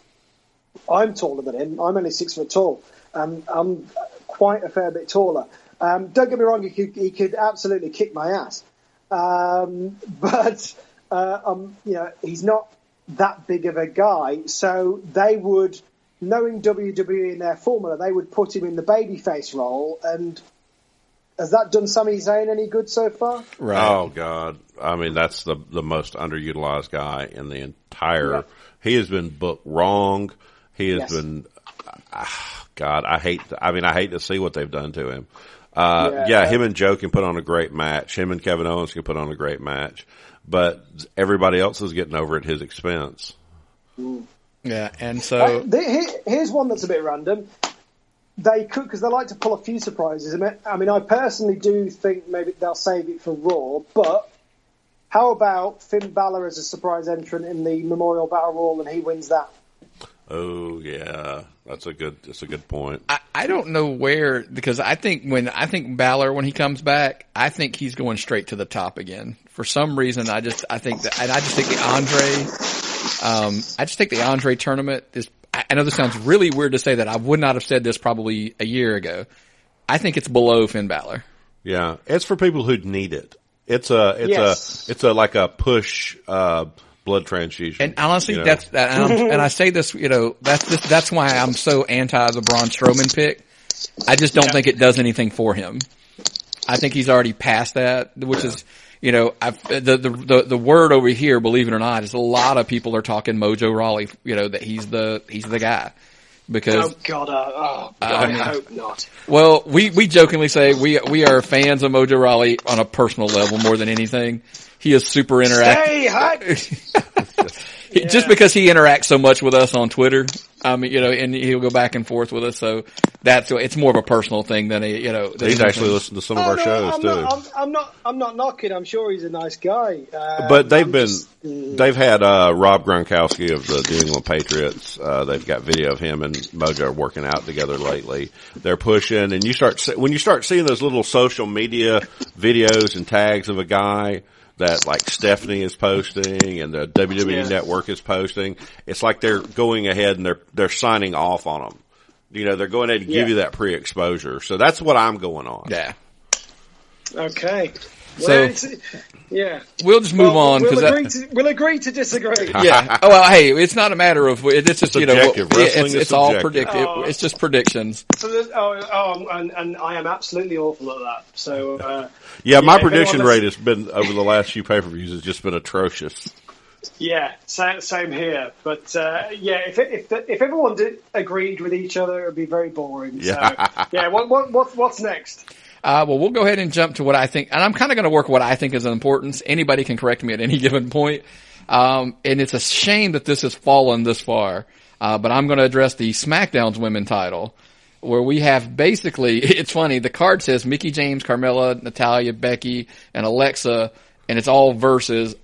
I'm taller than him. I'm only 6 foot tall. I'm quite a fair bit taller. Don't get me wrong, he could absolutely kick my ass. But he's not that big of a guy. So they would, knowing WWE in their formula, they would put him in the babyface role. And has that done Sami Zayn any good so far? Right. Oh God. I mean, that's the most underutilized guy in the entire, he has been booked wrong. He has been, God, I hate to see what they've done to him. Him and Joe can put on a great match. Him and Kevin Owens can put on a great match, but everybody else is getting over at his expense. Yeah, and so here's one that's a bit random. They could, because they like to pull a few surprises. I mean, I personally do think maybe they'll save it for Raw, but how about Finn Balor as a surprise entrant in the Memorial Battle Royal and he wins that? Oh yeah, that's a good point. I don't know where, because I think Balor, when he comes back, I think he's going straight to the top again. For some reason, I just think the Andre tournament is, I know this sounds really weird to say that. I would not have said this probably a year ago. I think it's below Finn Balor. Yeah. It's for people who need it. It's like a push, blood transfusion. And honestly, and I say this, that's why I'm so anti the Braun Strowman pick. I just don't think it does anything for him. I think he's already past that, which is, the word over here, believe it or not, is a lot of people are talking Mojo Rawley, that he's the guy. Because I hope not. Well, we jokingly say we are fans of Mojo Rawley on a personal level more than anything. He is super interactive. just because he interacts so much with us on Twitter. And he'll go back and forth with us. So it's more of a personal thing than he's actually listened to some of our shows too. I'm not knocking. I'm sure he's a nice guy. But they've had Rob Gronkowski of the New England Patriots. They've got video of him and Mojo working out together lately. They're pushing, and when you start seeing those little social media videos and tags of a guy that like Stephanie is posting and the WWE Network is posting, it's like they're going ahead and they're signing off on them. They're going ahead and give you that pre-exposure. So that's what I'm going on. Yeah. Okay. So, we'll just move on because we'll agree to disagree. Yeah. Oh well, hey, it's not a matter of it's just it's all predictive. It's just predictions. So and I am absolutely awful at that. So my prediction rate has been over the last few pay-per-views has just been atrocious. Yeah, same here. But if everyone agreed with each other, it would be very boring. Yeah. So what's next? Well, we'll go ahead and jump to what I think, and I'm kind of going to work what I think is of importance. Anybody can correct me at any given point. And it's a shame that this has fallen this far. But I'm going to address the SmackDown's women title, where we have basically, it's funny, the card says Mickie James, Carmella, Natalya, Becky, and Alexa, and it's all versus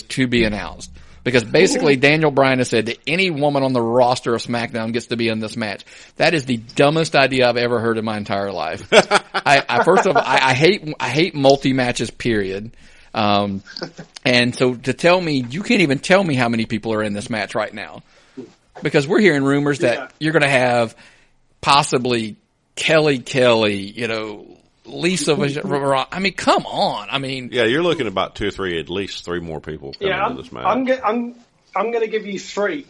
to be announced. Because basically Daniel Bryan has said that any woman on the roster of SmackDown gets to be in this match. That is the dumbest idea I've ever heard in my entire life. I hate multi-matches, period. And so to tell me, you can't even tell me how many people are in this match right now. Because we're hearing rumors that you're going to have possibly Kelly, Lisa, I mean, come on. You're looking about at least three more people coming into this match. I'm going to give you three.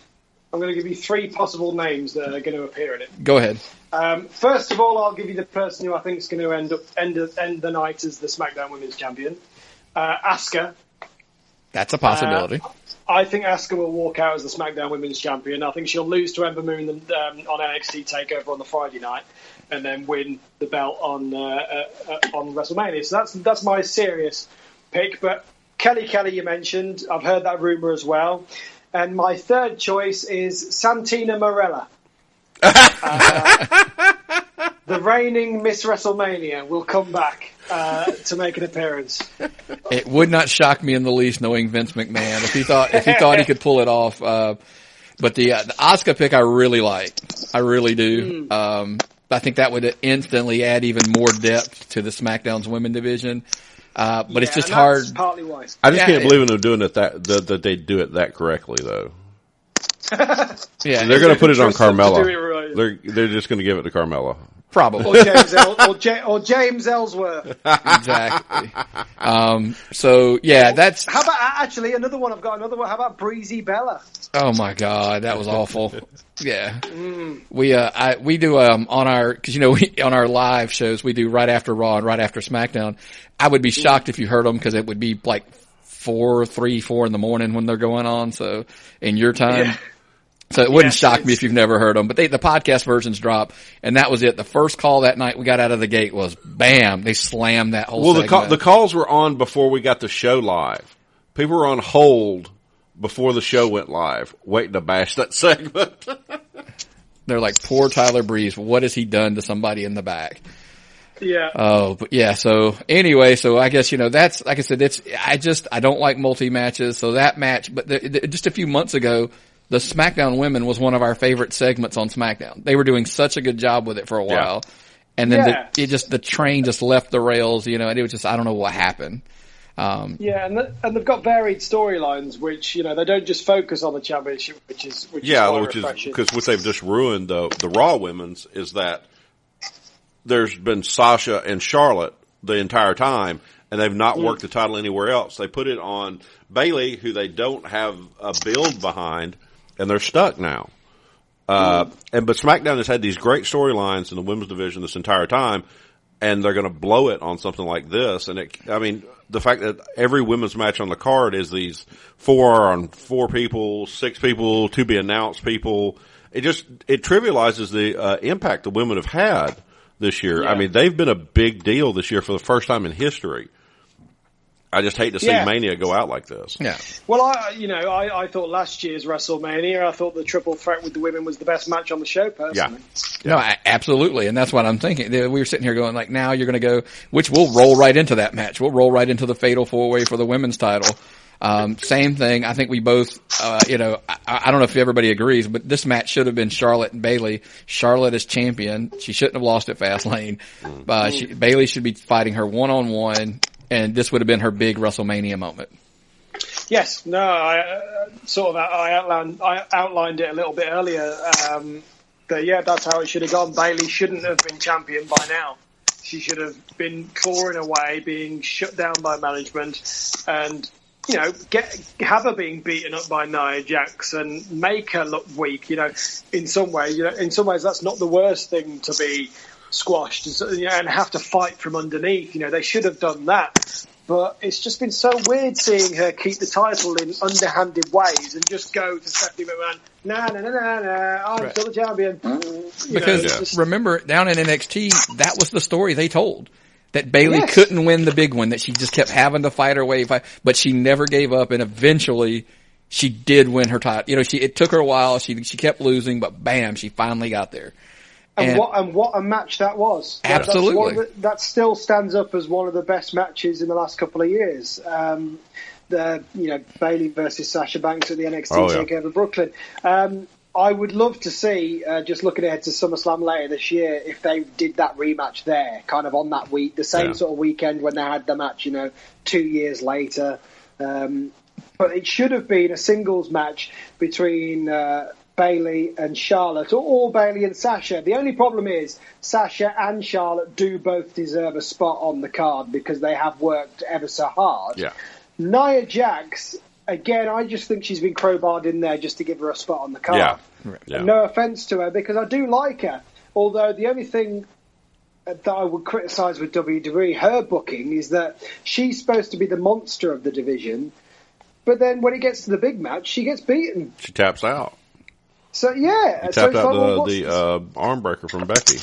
I'm going to give you three possible names that are going to appear in it. Go ahead. First of all, I'll give you the person who I think is going to end the night as the SmackDown Women's Champion, Asuka. That's a possibility. I think Asuka will walk out as the SmackDown Women's Champion. I think she'll lose to Ember Moon on NXT TakeOver on the Friday night, and then win the belt on WrestleMania. So that's my serious pick. But Kelly, you mentioned. I've heard that rumor as well. And my third choice is Santina Marella. The reigning Miss WrestleMania will come back to make an appearance. It would not shock me in the least, knowing Vince McMahon, if he thought he could pull it off. But the Asuka pick I really like. I really do. I think that would instantly add even more depth to the SmackDown's women division. But it's just hard. Partly why. I just can't believe them doing it that they do it that correctly though. They're going to put it on Carmella. Right. They're just going to give it to Carmella. Probably. Or James Ellsworth. Exactly. That's. How about actually another one? I've got another one. How about Breezy Bella? Oh my God, that was awful. Yeah. We do on our on our live shows we do right after Raw and right after SmackDown. I would be shocked if you heard them because it would be like 4 in the morning when they're going on. So in your time. Yeah. So it wouldn't shock me if you've never heard them, but the podcast versions drop, and that was it. The first call that night we got out of the gate was bam, they slammed that whole segment. The calls were on before we got the show live. People were on hold before the show went live, waiting to bash that segment. They're like, poor Tyler Breeze, what has he done to somebody in the back? Yeah. Oh, but yeah, so anyway, so I guess, that's, like I said, I don't like multi-matches, so that match, but just a few months ago, the SmackDown Women was one of our favorite segments on SmackDown. They were doing such a good job with it for a while. And then the train just left the rails, and it was just, I don't know what happened. And they've got varied storylines, which, they don't just focus on the championship, which is because what they've just ruined the Raw Women's is that there's been Sasha and Charlotte the entire time, and they've not worked the title anywhere else. They put it on Bayley, who they don't have a build behind, and they're stuck now. But SmackDown has had these great storylines in the women's division this entire time, and they're going to blow it on something like this. And the fact that every women's match on the card is these 4-on-4 people, 6 people, to be announced people, it trivializes the impact the women have had this year. Yeah. They've been a big deal this year for the first time in history. I just hate to see Mania go out like this. Yeah. Well, I thought last year's WrestleMania, I thought the triple threat with the women was the best match on the show, personally. Yeah. No, absolutely. And that's what I'm thinking. We were sitting here going like, now you're going to go, which we'll roll right into that match. We'll roll right into the fatal 4-way for the women's title. Same thing. I think we both, I don't know if everybody agrees, but this match should have been Charlotte and Bayley. Charlotte is champion. She shouldn't have lost at Fastlane. Bayley should be fighting her one-on-one, and this would have been her big WrestleMania moment. Yes. No, I outlined it a little bit earlier. But yeah, that's how it should have gone. Bayley shouldn't have been champion by now. She should have been clawing away, being shut down by management, and have her being beaten up by Nia Jax and make her look weak. In some ways, that's not the worst thing to be squashed and have to fight from underneath. They should have done that. But it's just been so weird seeing her keep the title in underhanded ways and just go to Stephanie McMahon, I'm still the champion. Because remember, down in NXT, that was the story they told. That Bayley couldn't win the big one, that she just kept having to fight her way, but she never gave up, and eventually she did win her title. It took her a while, she kept losing, but bam, she finally got there. And what a match that was. Absolutely. That still stands up as one of the best matches in the last couple of years. Bayley versus Sasha Banks at the NXT TakeOver Brooklyn. I would love to see, just looking ahead to SummerSlam later this year, if they did that rematch there, kind of on that week, the same sort of weekend when they had the match, 2 years later. But it should have been a singles match between Bayley and Charlotte, or Bayley and Sasha. The only problem is Sasha and Charlotte do both deserve a spot on the card because they have worked ever so hard. Yeah. Nia Jax, again, I just think she's been crowbarred in there just to give her a spot on the card. Yeah. No offence to her, because I do like her. Although the only thing that I would criticise with WWE, her booking, is that she's supposed to be the monster of the division, but then when it gets to the big match, she gets beaten. She taps out. So yeah, she tapped out the arm breaker from Becky.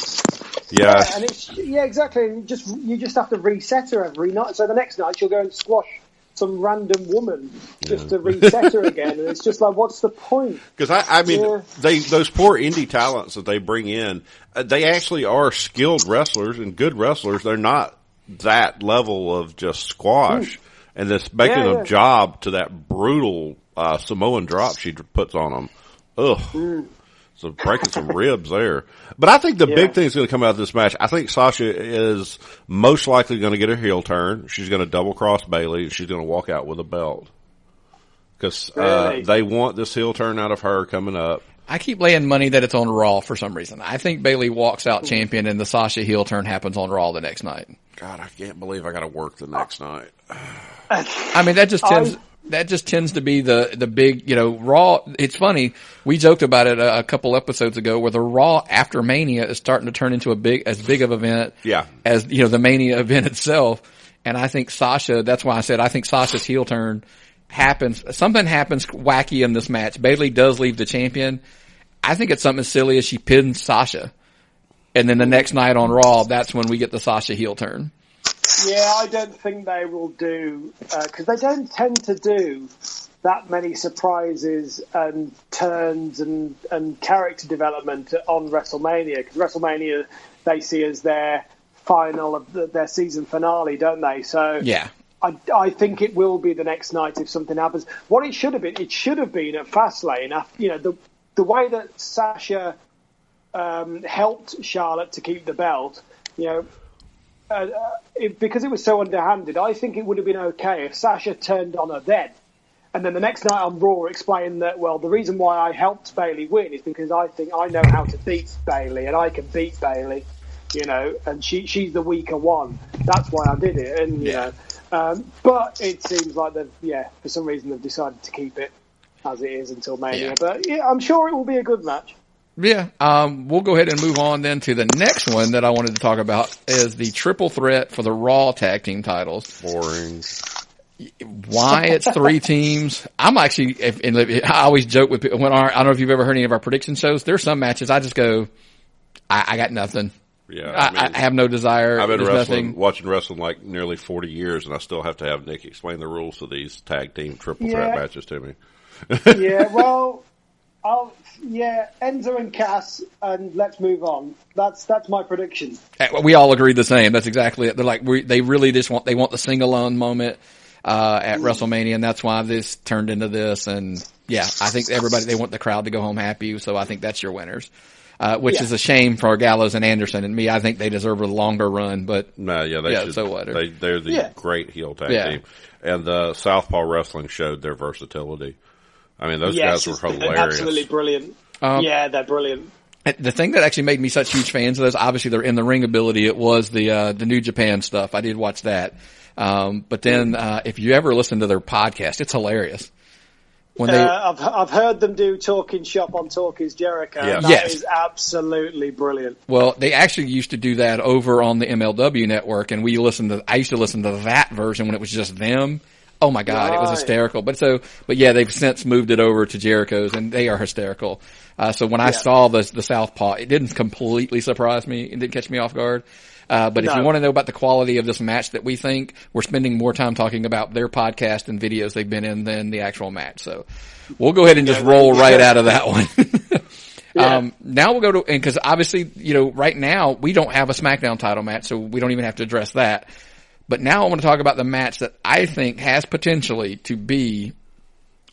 Yeah, and exactly. And you just have to reset her every night. So the next night she'll go and squash some random woman just to reset her again, and it's just like, what's the point? Because those poor indie talents that they bring in, they actually are skilled wrestlers and good wrestlers. They're not that level of just squash, and that's making a job to that brutal Samoan drop she puts on them. Ugh. So breaking some ribs there. But I think the big thing is going to come out of this match. I think Sasha is most likely going to get a heel turn. She's going to double cross Bayley. She's going to walk out with a belt. Because they want this heel turn out of her coming up. I keep laying money that it's on Raw for some reason. I think Bayley walks out champion and the Sasha heel turn happens on Raw the next night. God, I can't believe I got to work the next night. I mean, that just tends to be the big, Raw. It's funny. We joked about it a couple episodes ago where the Raw after Mania is starting to turn into as big of an event as, the Mania event itself. And I think Sasha, that's why I said I think Sasha's heel turn happens. Something happens wacky in this match. Bayley does leave the champion. I think it's something as silly as she pins Sasha. And then the next night on Raw, that's when we get the Sasha heel turn. Yeah, I don't think they will do, because they don't tend to do that many surprises and turns and character development on WrestleMania, because WrestleMania they see as their final of their season finale, don't they? So yeah. I think it will be the next night if something happens. What it should have been at Fastlane. The way that Sasha helped Charlotte to keep the belt, because it was so underhanded, I think it would have been okay if Sasha turned on her then. And then the next night on Raw explained that, well, the reason why I helped Bayley win is because I think I know how to beat Bayley and I can beat Bayley, and she's the weaker one. That's why I did it. And, but it seems like for some reason they've decided to keep it as it is until Mania. Yeah. But I'm sure it will be a good match. Yeah, we'll go ahead and move on then to the next one that I wanted to talk about is the triple threat for the Raw tag team titles. Boring. Why it's 3 teams? I'm actually, I always joke with people I don't know if you've ever heard any of our prediction shows. There's some matches I just go, I got nothing. Yeah, I have no desire. I've been There's watching wrestling like nearly 40 years, and I still have to have Nick explain the rules of these tag team triple threat matches to me. Well, Enzo and Cass, and let's move on. That's my prediction. We all agreed the same. That's exactly it. They're like, they really just want the sing-along moment at WrestleMania, and that's why this turned into this. And yeah, I think they want the crowd to go home happy, so I think that's your winners. Which is a shame for Gallows and Anderson and me. I think they deserve a longer run, but they should. So what? They're the great heel tag team, and the Southpaw Wrestling showed their versatility. I mean, those guys were hilarious. Absolutely brilliant. They're brilliant. The thing that actually made me such huge fans of those, obviously their in the ring ability. It was the New Japan stuff. I did watch that, but then if you ever listen to their podcast, it's hilarious. I've heard them do Talking Shop on Talking's Jericho. Yes. That is absolutely brilliant. Well, they actually used to do that over on the MLW network, and I used to listen to that version when it was just them. Oh my God, It was hysterical. But yeah, they've since moved it over to Jericho's, and they are hysterical. So when I saw the Southpaw, it didn't completely surprise me. It didn't catch me off guard. But if you want to know about the quality of this match that we think, we're spending more time talking about their podcast and videos they've been in than the actual match. So we'll go ahead and just roll right out of that one. Now we'll go to, and cause obviously, right now we don't have a SmackDown title match, so we don't even have to address that. But now I want to talk about the match that I think has potentially to be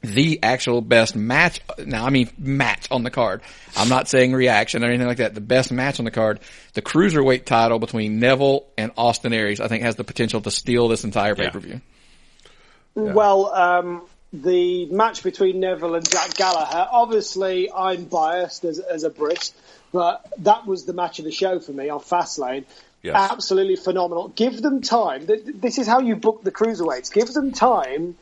the actual best match. Now, I mean match on the card. I'm not saying reaction or anything like that. The best match on the card, the Cruiserweight title between Neville and Austin Aries, I think has the potential to steal this entire pay-per-view. Yeah. Well, the match between Neville and Jack Gallagher, obviously I'm biased as a Brit, but that was the match of the show for me on Fastlane. Yes. Absolutely phenomenal. Give them time. This is how you book the Cruiserweights. Give them time,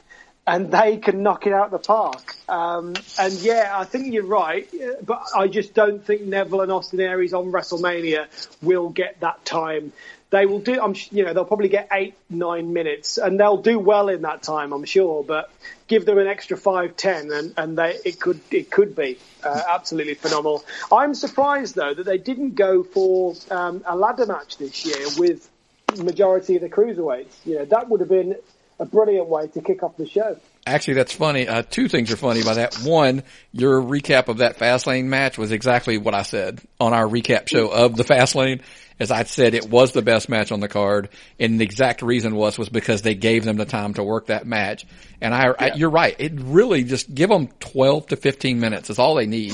and they can knock it out of the park. And yeah, I think you're right, but I just don't think Neville and Austin Aries on WrestleMania will get that time. They will do. They'll probably get 8-9 minutes, and they'll do well in that time, I'm sure. But give them an extra 5-10, and it could be absolutely phenomenal. I'm surprised though that they didn't go for a ladder match this year with the majority of the cruiserweights. That would have been a brilliant way to kick off the show. Actually, that's funny. Two things are funny by that. One, your recap of that Fastlane match was exactly what I said on our recap show of the Fastlane. As I said, it was the best match on the card, and the exact reason was because they gave them the time to work that match. And you're right. It really just give them 12 to 15 minutes is all they need.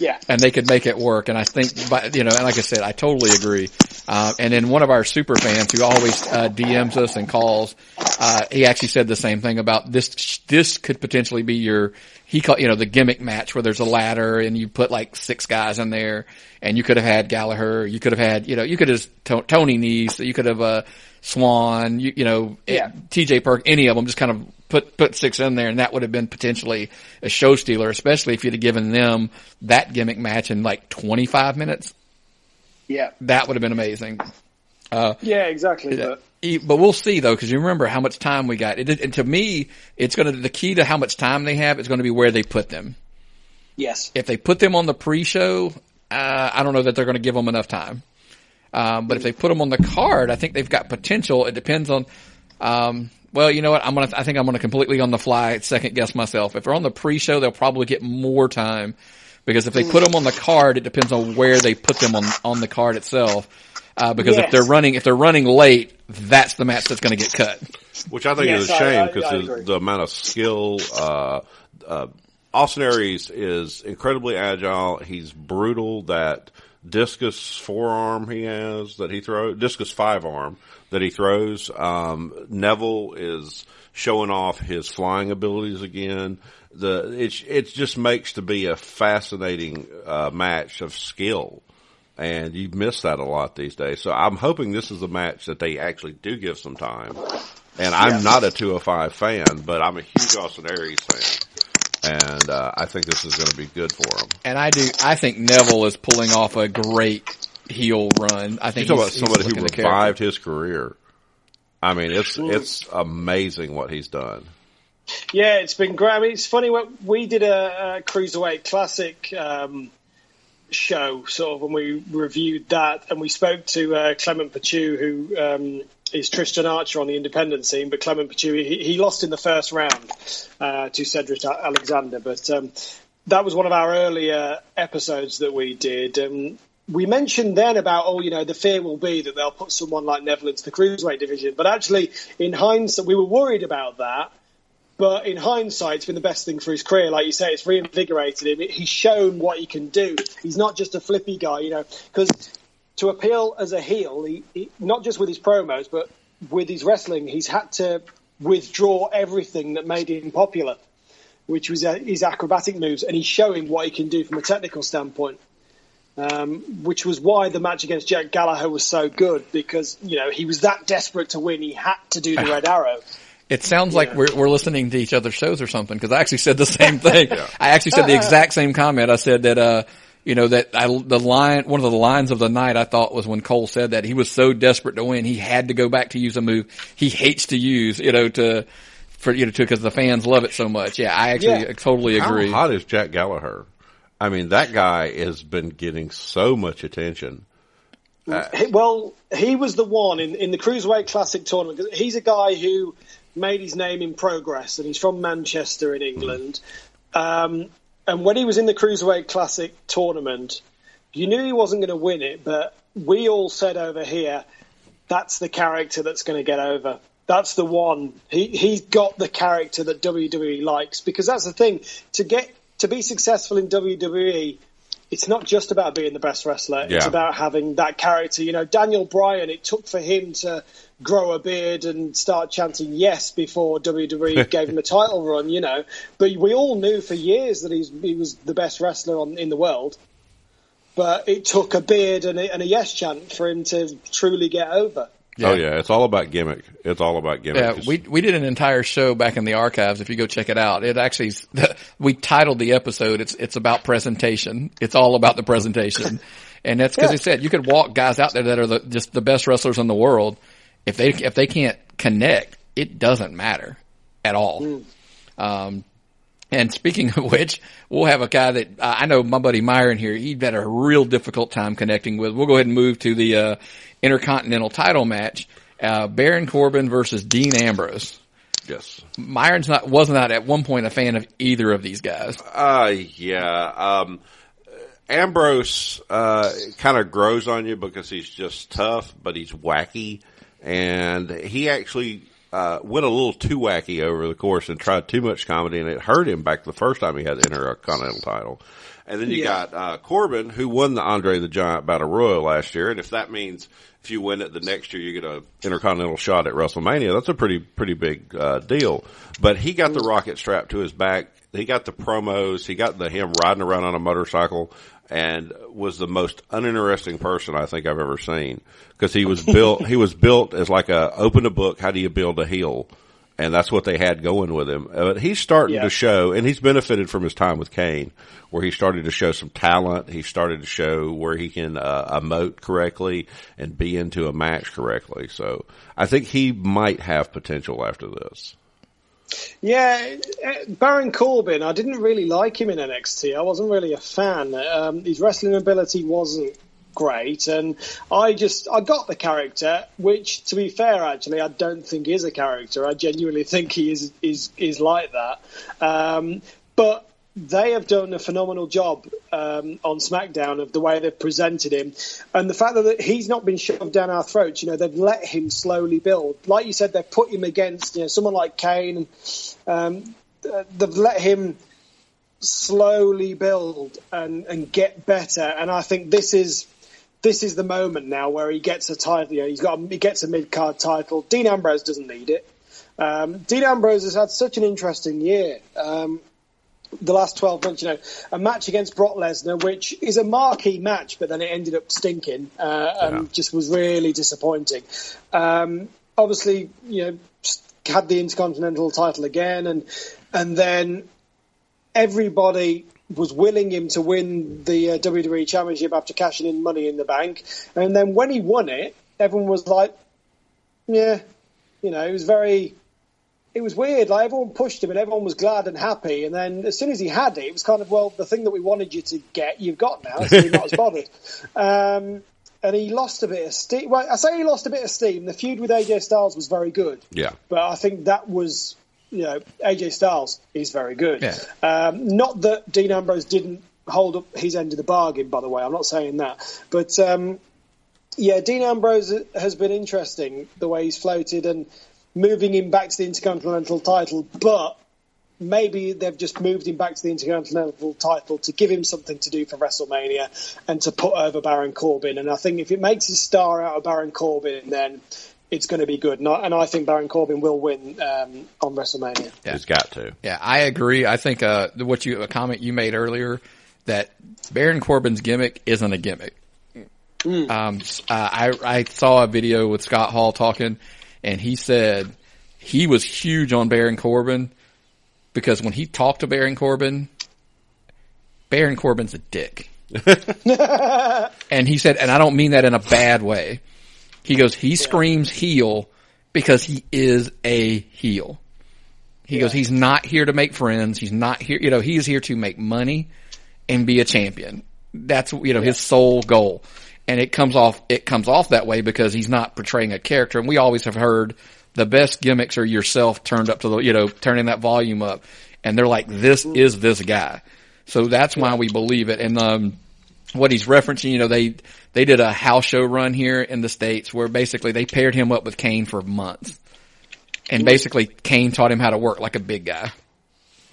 Yeah. And they could make it work. And I think, and like I said, I totally agree. And then one of our super fans who always DMs us and calls, he actually said the same thing about this. This could potentially be the gimmick match where there's a ladder and you put like 6 guys in there, and you could have had Gallagher, you could have had, you could have Tony Nese, you could have Swan, TJ Perk, any of them, just kind of put 6 in there, and that would have been potentially a show stealer, especially if you'd have given them that gimmick match in like 25 minutes. Yeah. That would have been amazing. Yeah, exactly. But we'll see though, because you remember how much time we got. And to me, the key to how much time they have is going to be where they put them. Yes. If they put them on the pre-show, I don't know that they're going to give them enough time. But if they put them on the card, I think they've got potential. It depends on, well, you know what? I think I'm going to completely on the fly second guess myself. If they're on the pre-show, they'll probably get more time, because if they put them on the card, it depends on where they put them on the card itself. Because if they're running late, that's the match that's going to get cut. Which I think is a shame, because the amount of skill, Austin Aries is incredibly agile. He's brutal. That discus forearm he has that he throws, discus 5-arm that he throws. Neville is showing off his flying abilities again. It just makes to be a fascinating match of skill, and you miss that a lot these days. So I'm hoping this is a match that they actually do give some time. And I'm not a 205 fan, but I'm a huge Austin Aries fan. And I think this is going to be good for him. And I think Neville is pulling off a great heel run. I think you're talking about somebody who revived his career. I mean, it's amazing what he's done. Yeah, it's been great. I mean, it's funny, when we did a Cruiserweight Classic show, sort of when we reviewed that, and we spoke to Clement Pachu, who is Tristan Archer on the independent scene, but Clement Pachu, he lost in the first round to Cedric Alexander, but that was one of our earlier episodes that we did. We mentioned then about, the fear will be that they'll put someone like Neville into the cruiserweight division, but actually, in hindsight, we were worried about that. But in hindsight, it's been the best thing for his career. Like you say, it's reinvigorated him. He's shown what he can do. He's not just a flippy guy, because to appeal as a heel, he, not just with his promos, but with his wrestling, he's had to withdraw everything that made him popular, which was his acrobatic moves. And he's showing what he can do from a technical standpoint, which was why the match against Jack Gallagher was so good, because, he was that desperate to win. He had to do the Red Arrow. It sounds like we're listening to each other's shows or something, because I actually said the same thing. I actually said the exact same comment. I said that, one of the lines of the night I thought was when Cole said that he was so desperate to win, he had to go back to use a move he hates to use, because the fans love it so much. Yeah, I actually totally agree. How hot is Jack Gallagher? I mean, that guy has been getting so much attention. He was the one in the Cruiserweight Classic tournament. He's a guy who made his name in Progress, and he's from Manchester in England. And when he was in the Cruiserweight Classic tournament, you knew he wasn't going to win it, but we all said over here, that's the character that's going to get over. That's the one. He's got the character that WWE likes, because that's the thing. To be successful in WWE, it's not just about being the best wrestler. It's about having that character. Daniel Bryan, it took for him to grow a beard and start chanting yes before WWE gave him a title run, But we all knew for years that he was the best wrestler in the world. But it took a beard and a yes chant for him to truly get over. Yeah. Oh, yeah. It's all about gimmick. Yeah, we did an entire show back in the archives. If you go check it out, it actually, we titled the episode, it's about presentation. It's all about the presentation. And that's because he said you could walk guys out there that are just the best wrestlers in the world. If they can't connect, it doesn't matter at all. And speaking of which, we'll have a guy that I know, my buddy Myron here. He'd had a real difficult time connecting with. We'll go ahead and move to the Intercontinental title match: Baron Corbin versus Dean Ambrose. Yes, Myron's wasn't at one point a fan of either of these guys. Ambrose kind of grows on you because he's just tough, but he's wacky. And he actually went a little too wacky over the course and tried too much comedy, and it hurt him back the first time he had the Intercontinental title. And then you got Corbin, who won the Andre the Giant Battle Royal last year, and if that means if you win it the next year you get an Intercontinental shot at WrestleMania, that's a pretty big deal. But he got the rocket strapped to his back. He got the promos. He got him riding around on a motorcycle, and was the most uninteresting person I think I've ever seen, because he was built as like open a book. How do you build a heel? And that's what they had going with him. But he's starting to show, and he's benefited from his time with Kane, where he started to show some talent. He started to show where he can emote correctly and be into a match correctly. So I think he might have potential after this. Yeah, Baron Corbin, I didn't really like him in NXT. I wasn't really a fan. His wrestling ability wasn't great, and I got the character, which, to be fair, actually, I don't think is a character. I genuinely think he is like that. But they have done a phenomenal job on SmackDown of the way they've presented him, and the fact that he's not been shoved down our throats. They've let him slowly build. Like you said, they've put him against someone like Kane. They've let him slowly build and get better. And I think this is the moment now where he gets a title. He gets a mid-card title. Dean Ambrose doesn't need it. Dean Ambrose has had such an interesting year. The last 12 months, a match against Brock Lesnar, which is a marquee match, but then it ended up stinking and just was really disappointing. Obviously, had the Intercontinental title again, and then everybody was willing him to win the WWE Championship after cashing in Money in the Bank. And then when he won it, everyone was like, it was very... it was weird. Like, everyone pushed him and everyone was glad and happy. And then as soon as he had it, it was kind of, well, the thing that we wanted you to get, you've got now, so you're not as bothered. And he lost a bit of steam. Well, I say he lost a bit of steam. The feud with AJ Styles was very good. Yeah. But I think that was, AJ Styles is very good. Yeah. Not that Dean Ambrose didn't hold up his end of the bargain, by the way. I'm not saying that. But, Dean Ambrose has been interesting, the way he's floated and moving him back to the Intercontinental title. But maybe they've just moved him back to the Intercontinental title to give him something to do for WrestleMania and to put over Baron Corbin. And I think if it makes a star out of Baron Corbin, then it's going to be good. And I think Baron Corbin will win on WrestleMania. Yeah. He's got to. Yeah, I agree. I think a comment you made earlier, that Baron Corbin's gimmick isn't a gimmick. I saw a video with Scott Hall talking, and he said he was huge on Baron Corbin because when he talked to Baron Corbin's a dick. And he said, and I don't mean that in a bad way. He goes, he screams heel because he is a heel. He goes, he's not here to make friends. He's not here, he is here to make money and be a champion. That's, his sole goal. And it comes off that way because he's not portraying a character. And we always have heard the best gimmicks are yourself turned up to the, turning that volume up. And they're like, this is this guy. So that's why we believe it. And, what he's referencing, they did a house show run here in the States where basically they paired him up with Kane for months. And basically Kane taught him how to work like a big guy.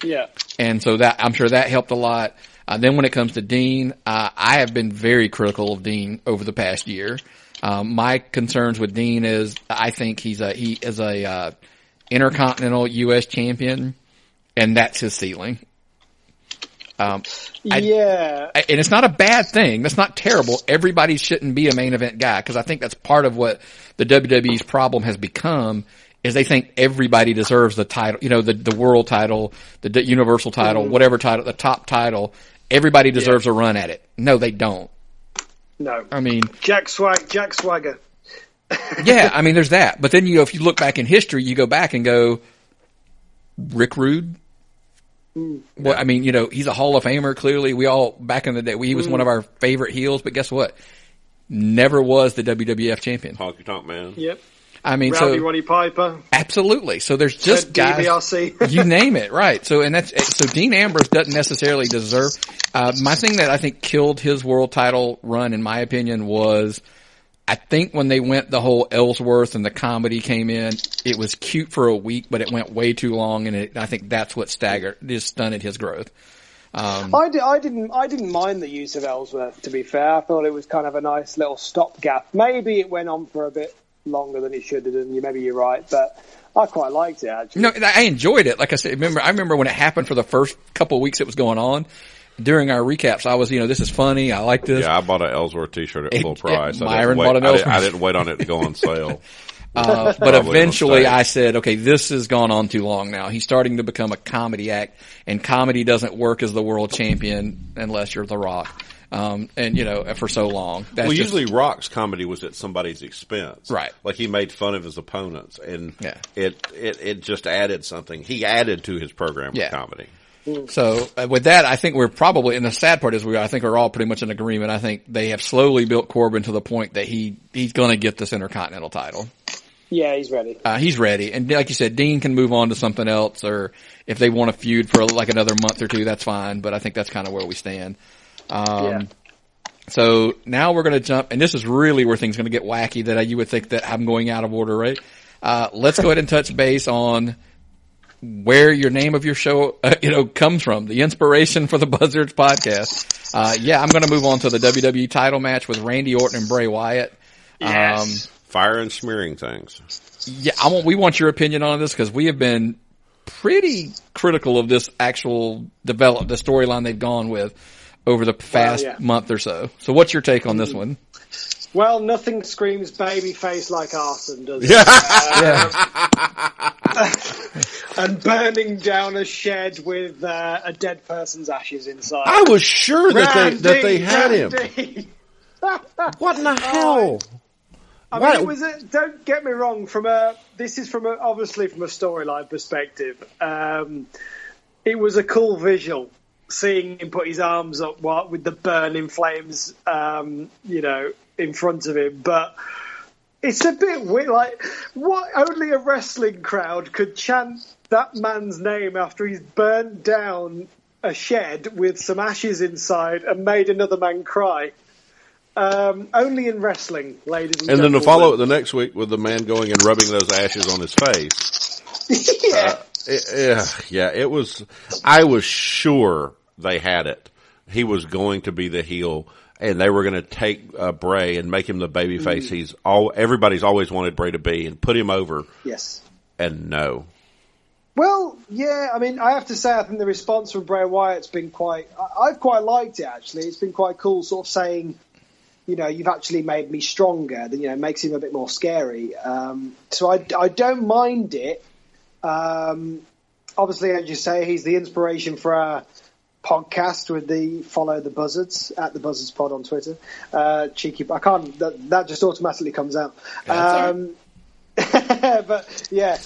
Yeah. And so that, I'm sure that helped a lot. Then when it comes to Dean, I have been very critical of Dean over the past year. My concerns with Dean is I think he is a Intercontinental U.S. champion, and that's his ceiling. And it's not a bad thing. That's not terrible. Everybody shouldn't be a main event guy, because I think that's part of what the WWE's problem has become, is they think everybody deserves the title, the world title, the universal title, whatever title, the top title. Everybody deserves a run at it. No, they don't. No. I mean, Jack Swagger. Yeah, I mean, there's that. But then, if you look back in history, you go back and go, Rick Rude. Well, I mean, he's a Hall of Famer, clearly. We all, back in the day, he was one of our favorite heels, but guess what? Never was the WWF champion. Honky Tonk Man. Yep. I mean, Rowdy Roddy Piper. Absolutely. So there's just guys, DiBiase. You name it, right? So Dean Ambrose doesn't necessarily deserve. My thing that I think killed his world title run, in my opinion, was I think when they went the whole Ellsworth and the comedy came in, it was cute for a week, but it went way too long, and I think that's what stunted his growth. I didn't mind the use of Ellsworth, to be fair. I thought it was kind of a nice little stopgap. Maybe it went on for a bit longer than it should have done. Maybe you're right, but I quite liked it, actually. No, I enjoyed it. Like I said, I remember when it happened for the first couple of weeks it was going on. During our recaps, I was, this is funny. I like this. Yeah, I bought an Ellsworth t-shirt at full price. Myron bought an Ellsworth. I didn't wait on it to go on sale. But eventually I said, okay, this has gone on too long now. He's starting to become a comedy act, and comedy doesn't work as the world champion unless you're The Rock. For so long. Usually Rock's comedy was at somebody's expense. Right. Like he made fun of his opponents, and it just added something. He added to his program with comedy. So with that, I think we're probably, and the sad part is I think we're all pretty much in agreement. I think they have slowly built Corbin to the point that he's going to get this Intercontinental title. Yeah, he's ready. He's ready. And like you said, Dean can move on to something else, or if they want to feud for like another month or two, that's fine. But I think that's kind of where we stand. So now we're going to jump, and this is really where things are going to get wacky, that you would think that I'm going out of order, right? Let's go ahead and touch base on where your name of your show, comes from, the inspiration for the Buzzards podcast. I'm going to move on to the WWE title match with Randy Orton and Bray Wyatt. Yes. Fire and smearing things. Yeah, we want your opinion on this, because we have been pretty critical of this actual the storyline they've gone with over the past month or so. So what's your take on this one? Well, nothing screams babyface like arson, does it? And burning down a shed with a dead person's ashes inside. I was sure that they had him. What in the hell? I mean, it was don't get me wrong. This is obviously from a storyline perspective. It was a cool visual seeing him put his arms up with the burning flames, in front of him. But it's a bit weird. Like, what? Only a wrestling crowd could chant that man's name after he's burnt down a shed with some ashes inside and made another man cry. Only in wrestling, ladies and gentlemen. And then to follow it the next week with the man going and rubbing those ashes on his face. It was. I was sure they had it. He was going to be the heel, and they were going to take Bray and make him the babyface. Everybody's always wanted Bray to be, and put him over. Yes. And no. Well, yeah. I mean, I have to say, I think the response from Bray Wyatt's been I've quite liked it, actually. It's been quite cool, sort of saying, you've actually made me stronger. Makes him a bit more scary. So I don't mind it. Obviously, as you say, he's the inspiration for our podcast with the follow the Buzzards at the Buzzards Pod on Twitter. Cheeky, I can't. That just automatically comes out. But yeah,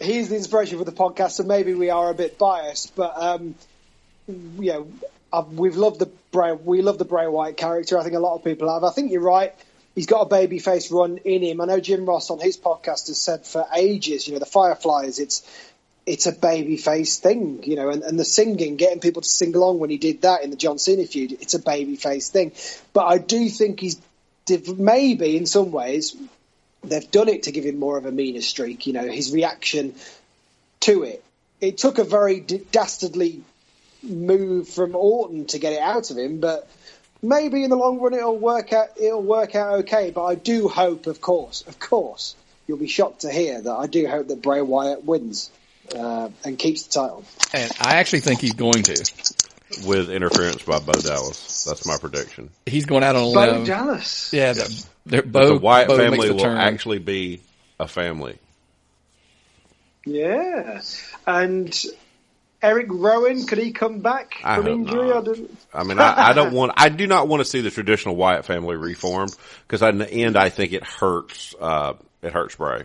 he's the inspiration for the podcast. So maybe we are a bit biased, but we love the Bray Wyatt character. I think a lot of people have. I think you're right. He's got a babyface run in him. I know Jim Ross on his podcast has said for ages, the Fireflies, it's a babyface thing, and the singing, getting people to sing along when he did that in the John Cena feud, it's a babyface thing. But I do think maybe in some ways they've done it to give him more of a meaner streak, his reaction to it. It took a very dastardly move from Orton to get it out of him, but maybe in the long run it'll work out okay. But I do hope, of course, you'll be shocked to hear that I do hope that Bray Wyatt wins and keeps the title. And I actually think he's going to. With interference by Bo Dallas. That's my prediction. He's going out on a limb. Bo Dallas? Yeah. Yes. The Wyatt family will actually be a family. Yeah. And Eric Rowan, could he come back from injury? I do not want to see the traditional Wyatt family reformed, because in the end I think it hurts Bray.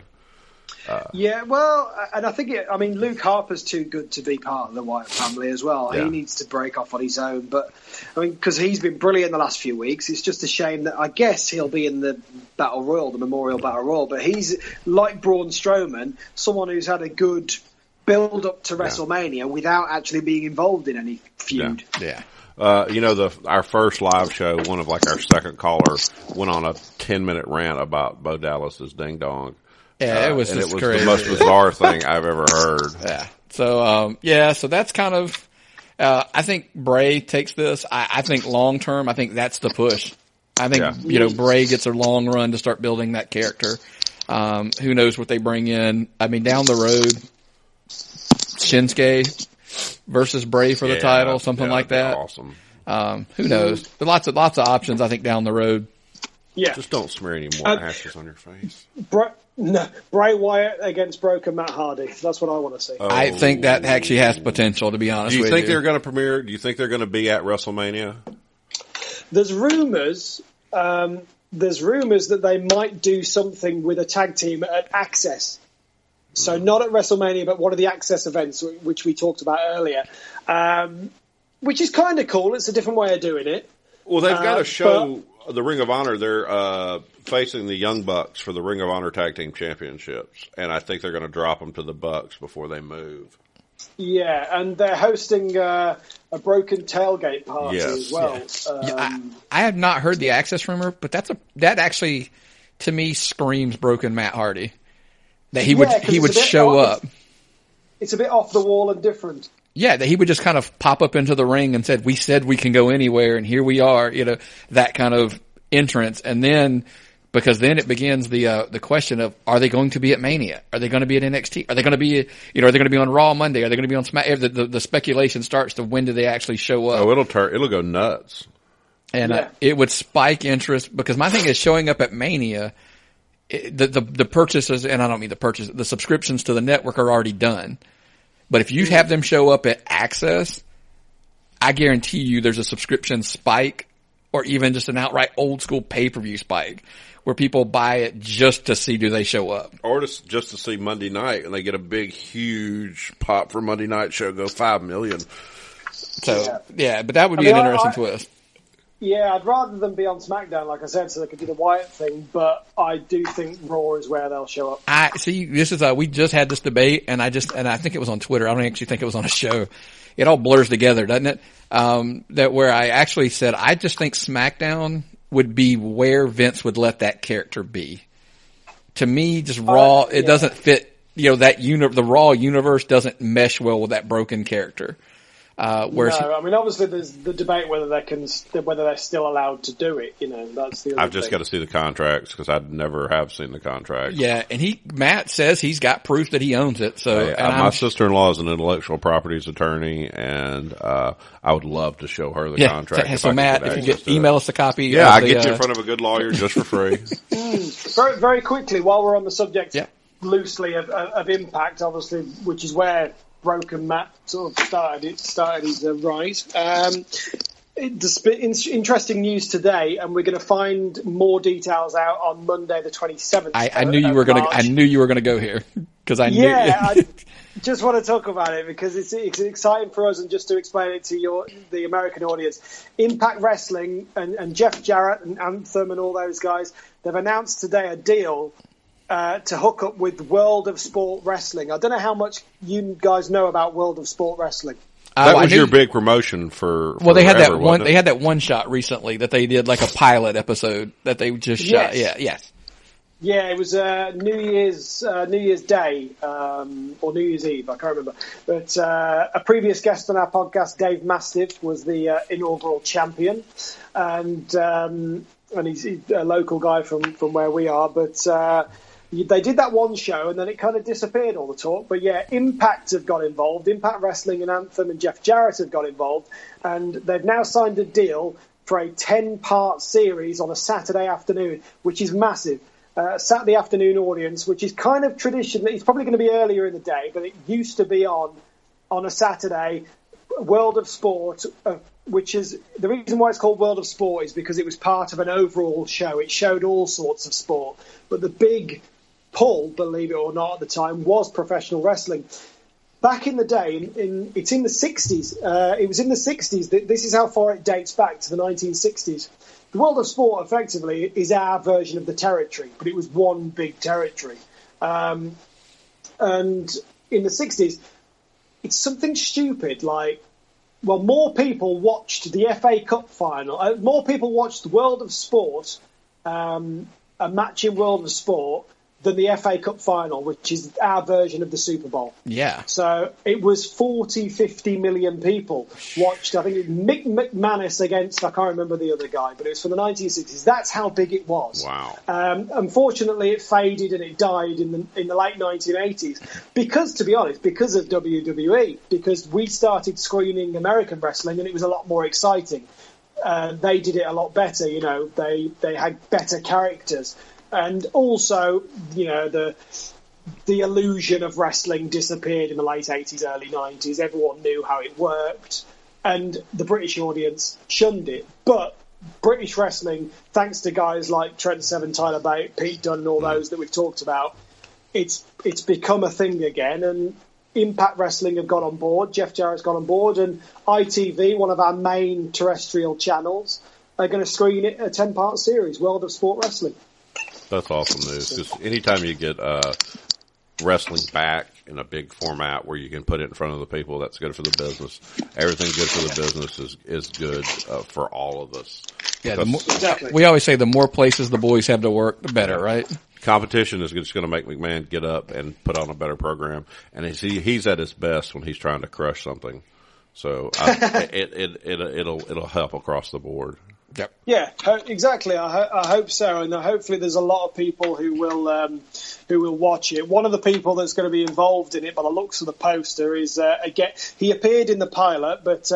Yeah, well, and I think Luke Harper's too good to be part of the Wyatt family as well. Yeah. He needs to break off on his own, but because he's been brilliant the last few weeks, it's just a shame that I guess he'll be in the Battle Royal, the Memorial Battle Royal, but he's like Braun Strowman, someone who's had a good build up to WrestleMania without actually being involved in any feud. Yeah. Our first live show, one of our second caller went on a 10-minute rant about Bo Dallas's ding dong. Yeah, it was crazy. The most bizarre thing I've ever heard. Yeah. So, so that's kind of, I think Bray takes this. I think long term, I think that's the push. I think, Bray gets a long run to start building that character. Who knows what they bring in. I mean, down the road, Shinsuke versus Bray for the title, something like that. Awesome. Who knows? But lots of options, I think, down the road. Yeah. Just don't smear any more ashes on your face. Bray Wyatt against broken Matt Hardy. That's what I want to see. I think that actually has potential, to be honest with you. Do you think they're going to premiere? Do you think they're going to be at WrestleMania? There's rumors. There's rumors that they might do something with a tag team at Axxess. So not at WrestleMania, but one of the Axxess events, which we talked about earlier, which is kind of cool. It's a different way of doing it. Well, they've got a show, the Ring of Honor. They're facing the Young Bucks for the Ring of Honor Tag Team Championships, and I think they're going to drop them to the Bucks before they move. Yeah, and they're hosting a broken tailgate party as well. Yeah. I have not heard the Axxess rumor, but that actually, to me, screams broken Matt Hardy. That he would show up. It's a bit off the wall and different. Yeah, that he would just kind of pop up into the ring and said, "We said we can go anywhere, and here we are." That kind of entrance, and then because then it begins the question of, are they going to be at Mania? Are they going to be at NXT? Are they going to be are they going to be on Raw Monday? Are they going to be on Smack? The speculation starts to when do they actually show up? Oh, it'll go nuts, and it would spike interest, because my thing is showing up at Mania. The purchases, and I don't mean the purchase, the subscriptions to the network are already done. But if you have them show up at Axxess, I guarantee you there's a subscription spike, or even just an outright old school pay-per-view spike, where people buy it just to see do they show up. Or just to see Monday night, and they get a big, huge pop for Monday night show, go 5 million. So, yeah, but that would be an interesting twist. Yeah, I'd rather them be on SmackDown, like I said, so they could do the Wyatt thing, but I do think Raw is where they'll show up. I see. This is we just had this debate, and I think it was on Twitter. I don't actually think it was on a show. It all blurs together, doesn't it? That where I actually said I just think SmackDown would be where Vince would let that character be. To me, just Raw, it doesn't fit. The Raw universe doesn't mesh well with that broken character. Obviously there's the debate whether they're still allowed to do it. That's the other I've just got to see the contracts because I never have seen the contracts. Yeah, and Matt says he's got proof that he owns it. So my sister-in-law is an intellectual properties attorney, and I would love to show her the contract. So Matt, if you could email us a copy. Yeah, I get you in front of a good lawyer just for free. Very, very quickly, while we're on the subject, loosely of Impact, obviously, which is where Broken Matt sort of started his rise. Interesting news today, and we're going to find more details out on Monday, the 27th. I knew you were going to. I knew you were going to go here because I knew. Yeah, I just want to talk about it because it's exciting for us, and just to explain it to the American audience. Impact Wrestling and Jeff Jarrett and Anthem and all those guys, they've announced today a deal to hook up with World of Sport Wrestling. I don't know how much you guys know about World of Sport Wrestling. That was your big promotion for they had that one. They had that one shot recently that they did like a pilot episode that they just shot. Yes. Yeah, it was New Year's Day or New Year's Eve. I can't remember. But a previous guest on our podcast, Dave Mastiff, was the inaugural champion, and he's a local guy from where we are, but. They did that one show and then it kind of disappeared, all the talk. But yeah, Impact have got involved. Impact Wrestling and Anthem and Jeff Jarrett have got involved. And they've now signed a deal for a 10-part series on a Saturday afternoon, which is massive. Saturday afternoon audience, which is kind of traditionally, it's probably going to be earlier in the day, but it used to be on a Saturday. World of Sport, which is the reason why it's called World of Sport is because it was part of an overall show. It showed all sorts of sport. But the big pull, believe it or not, at the time was professional wrestling. Back in the day, it's in the 60s. It was in the 60s. This is how far it dates back to the 1960s. The World of Sport, effectively, is our version of the territory, but it was one big territory. And in the 60s, it's something stupid like, more people watched the FA Cup final. More people watched the World of Sport, a match in World of Sport, than the FA Cup final, which is our version of the Super Bowl. Yeah. So it was 50 million people watched. I think it was Mick McManus against, I can't remember the other guy, but it was from the 1960s. That's how big it was. Wow. Unfortunately, it faded and it died in the late 1980s because, to be honest, because of WWE, because we started screening American wrestling and it was a lot more exciting. They did it a lot better, they had better characters. And also, the illusion of wrestling disappeared in the late 80s, early 90s. Everyone knew how it worked, and the British audience shunned it. But British wrestling, thanks to guys like Trent Seven, Tyler Bate, Pete Dunne, and all those that we've talked about, it's become a thing again. And Impact Wrestling have got on board. Jeff Jarrett's got on board, and ITV, one of our main terrestrial channels, are going to screen it a 10-part series, World of Sport Wrestling. That's awesome news. Because anytime you get wrestling back in a big format where you can put it in front of the people, that's good for the business. Everything good for the business is good for all of us. Yeah, exactly. We always say the more places the boys have to work, the better, right? Competition is just going to make McMahon get up and put on a better program, and he's at his best when he's trying to crush something. So it'll help across the board. Yep. Yeah, exactly. I hope so, and hopefully there's a lot of people who will watch it. One of the people that's going to be involved in it, by the looks of the poster, is again he appeared in the pilot, but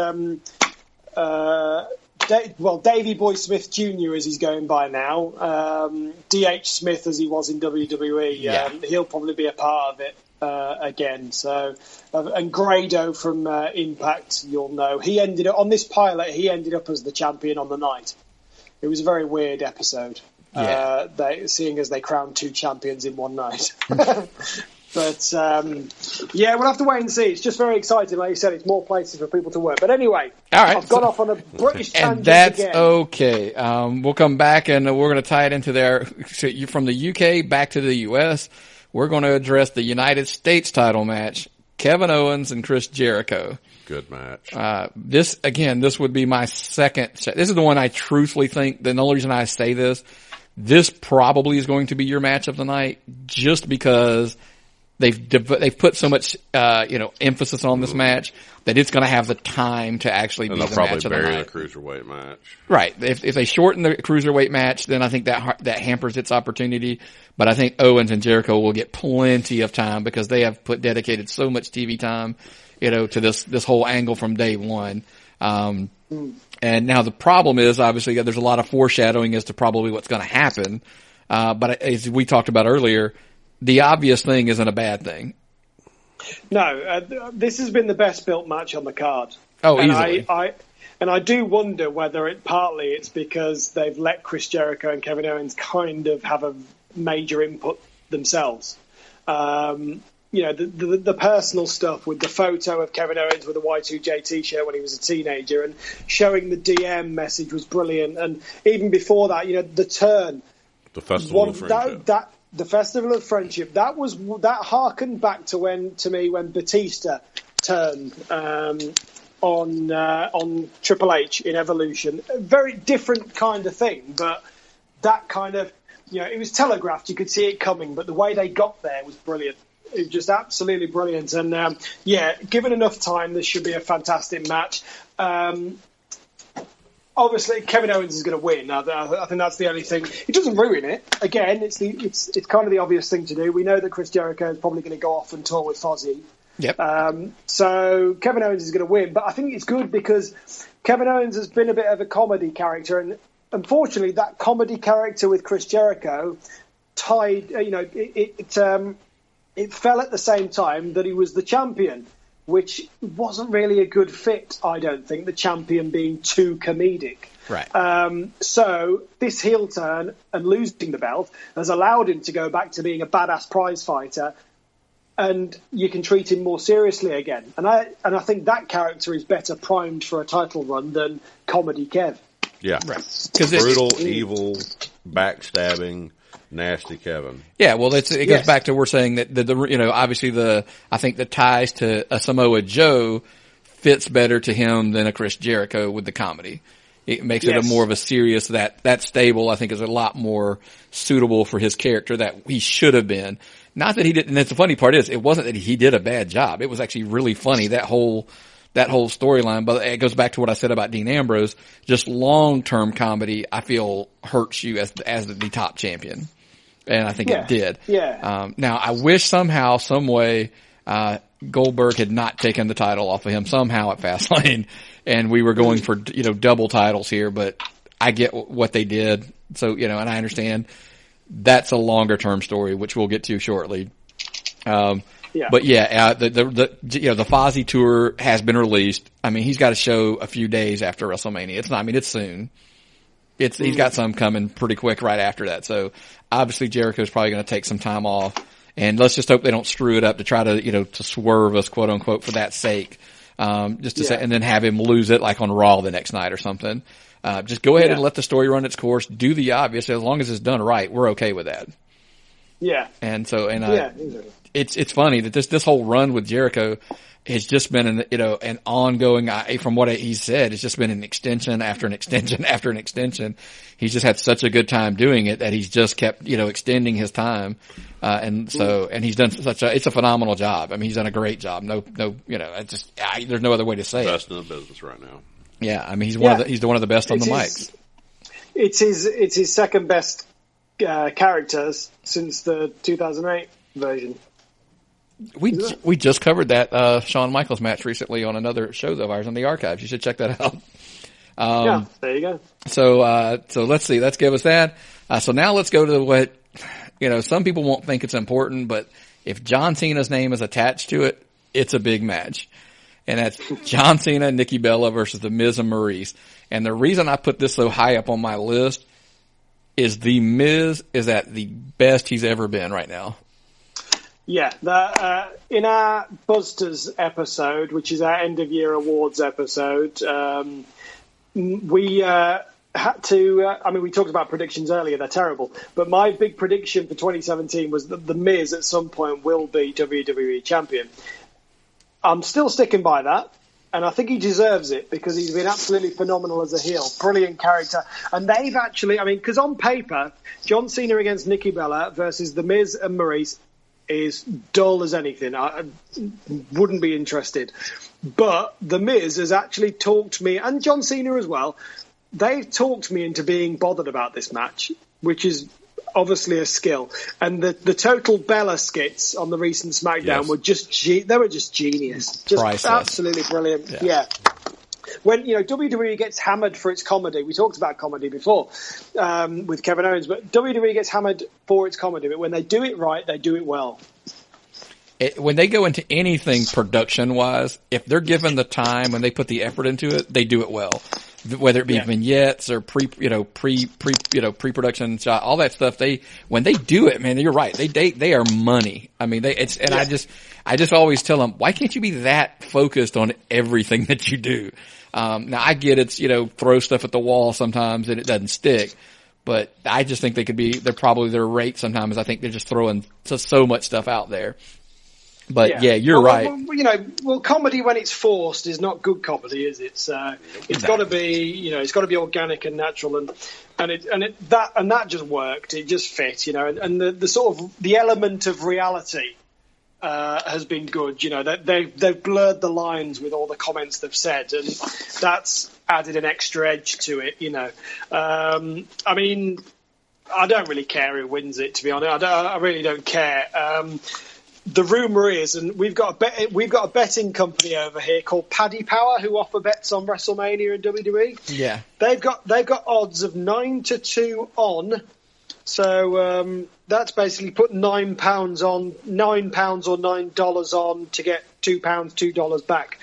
Davey Boy Smith Jr. as he's going by now, D.H. Smith as he was in WWE. He'll probably be a part of it again. So, and Grado from Impact, you'll know. He ended up on this pilot. He ended up as the champion on the night. It was a very weird episode. seeing as they crowned 2 champions in one night. But, we'll have to wait and see. It's just very exciting. Like you said, it's more places for people to work. But anyway, all right, I've gone off on a British tangent and that's again. Okay. We'll come back and we're going to tie it into there. So from the UK back to the US, we're going to address the United States title match, Kevin Owens and Chris Jericho. Good match. This would be my second. This is the one I truthfully think, the only reason I say this probably is going to be your match of the night, just because they've put so much, emphasis on this match that it's going to have the time to actually be the match of the night. And they'll probably bury the cruiserweight match. Right. If they shorten the cruiserweight match, then I think that hampers its opportunity. But I think Owens and Jericho will get plenty of time because they have dedicated so much TV time, to this whole angle from day one. And now the problem is, obviously, there's a lot of foreshadowing as to probably what's going to happen. But as we talked about earlier, the obvious thing isn't a bad thing. No, this has been the best built match on the card. Oh, easily. I do wonder whether it's because they've let Chris Jericho and Kevin Owens kind of have a major input themselves. The personal stuff with the photo of Kevin Owens with a Y2J t-shirt when he was a teenager and showing the DM message was brilliant. And even before that, the turn. The Festival of Friendship. The Festival of Friendship, that harkened back to when Batista turned on Triple H in Evolution. A very different kind of thing, but that kind of, it was telegraphed. You could see it coming, but the way they got there was brilliant. It was just absolutely brilliant. And, given enough time, this should be a fantastic match. Obviously, Kevin Owens is going to win. I think that's the only thing. It doesn't ruin it. Again, it's kind of the obvious thing to do. We know that Chris Jericho is probably going to go off and tour with Fozzy. Yep. So Kevin Owens is going to win. But I think it's good because Kevin Owens has been a bit of a comedy character. And unfortunately, that comedy character with Chris Jericho tied, it fell at the same time that he was the champion, which wasn't really a good fit, I don't think, the champion being too comedic. Right. So this heel turn and losing the belt has allowed him to go back to being a badass prize fighter, and you can treat him more seriously again. And I think that character is better primed for a title run than comedy Kev. Yeah. Right. Brutal, evil, backstabbing, nasty Kevin. Yeah, well, it goes back to we're saying that obviously I think the ties to a Samoa Joe fits better to him than a Chris Jericho with the comedy. It makes it a more of a serious that stable. I think is a lot more suitable for his character that he should have been. Not that he didn't. And the funny part is, it wasn't that he did a bad job. It was actually really funny that whole storyline. But it goes back to what I said about Dean Ambrose. Just long-term comedy, I feel, hurts you as the top champion. And I think it did. Yeah. Now I wish somehow, some way, Goldberg had not taken the title off of him somehow at Fastlane, and we were going for, double titles here, but I get what they did. So, and I understand that's a longer term story, which we'll get to shortly. But the Fozzy tour has been released. I mean, he's got a show a few days after WrestleMania. It's soon. He's got some coming pretty quick right after that. So obviously Jericho's probably going to take some time off, and let's just hope they don't screw it up to try to, to swerve us, quote unquote, for that sake. Say, and then have him lose it like on Raw the next night or something. Just go ahead and let the story run its course. Do the obvious. As long as it's done right, we're okay with that. Yeah. And so, it's funny that this whole run with Jericho has just been an ongoing, from what he said, it's just been an extension after an extension after an extension. He's just had such a good time doing it that he's just kept, extending his time. And he's done it's a phenomenal job. I mean, he's done a great job. There's no other way to say it. Best in the business right now. Yeah. I mean, he's one of the best on the mics. It's his second best, characters since the 2008 version. We just covered that Shawn Michaels match recently on another show of ours on the archives. You should check that out. There you go. So let's see. Let's give us that. So now let's go to what some people won't think it's important, but if John Cena's name is attached to it, it's a big match, and that's John Cena and Nikki Bella versus The Miz and Maurice. And the reason I put this so high up on my list is The Miz is at the best he's ever been right now. Yeah, in our Buzzers episode, which is our end of year awards episode, we had to. We talked about predictions earlier; they're terrible. But my big prediction for 2017 was that The Miz at some point will be WWE champion. I'm still sticking by that. And I think he deserves it because he's been absolutely phenomenal as a heel. Brilliant character. And they've actually, because on paper, John Cena against Nikki Bella versus The Miz and Maurice is dull as anything. I wouldn't be interested. But The Miz has actually talked me, and John Cena as well, they've talked me into being bothered about this match, which is obviously a skill. And the total Bella skits on the recent SmackDown were just genius. Just priceless. Absolutely brilliant. Yeah. When, WWE gets hammered for its comedy, we talked about comedy before with Kevin Owens, but WWE gets hammered for its comedy, but when they do it right, they do it well. When they go into anything production-wise, if they're given the time and they put the effort into it, they do it well. Whether it be vignettes or pre-production shot, all that stuff. When they do it, man, you're right. They are money. I just always tell them, why can't you be that focused on everything that you do? Now I get it's, throw stuff at the wall sometimes and it doesn't stick, but I just think they're probably their rate sometimes. I think they're just throwing so much stuff out there. But you're right. Well, comedy when it's forced is not good comedy, is it? It's got to be, it's got to be organic and natural, and that just worked. It just fit, and the sort of the element of reality has been good. They've blurred the lines with all the comments they've said, and that's added an extra edge to it. I don't really care who wins it, to be honest. I really don't care. The rumour is, and we've got a betting company over here called Paddy Power who offer bets on WrestleMania and WWE. Yeah, they've got odds of 9-2 on. So that's basically put £9 on, £9 or $9 on to get £2, $2 back.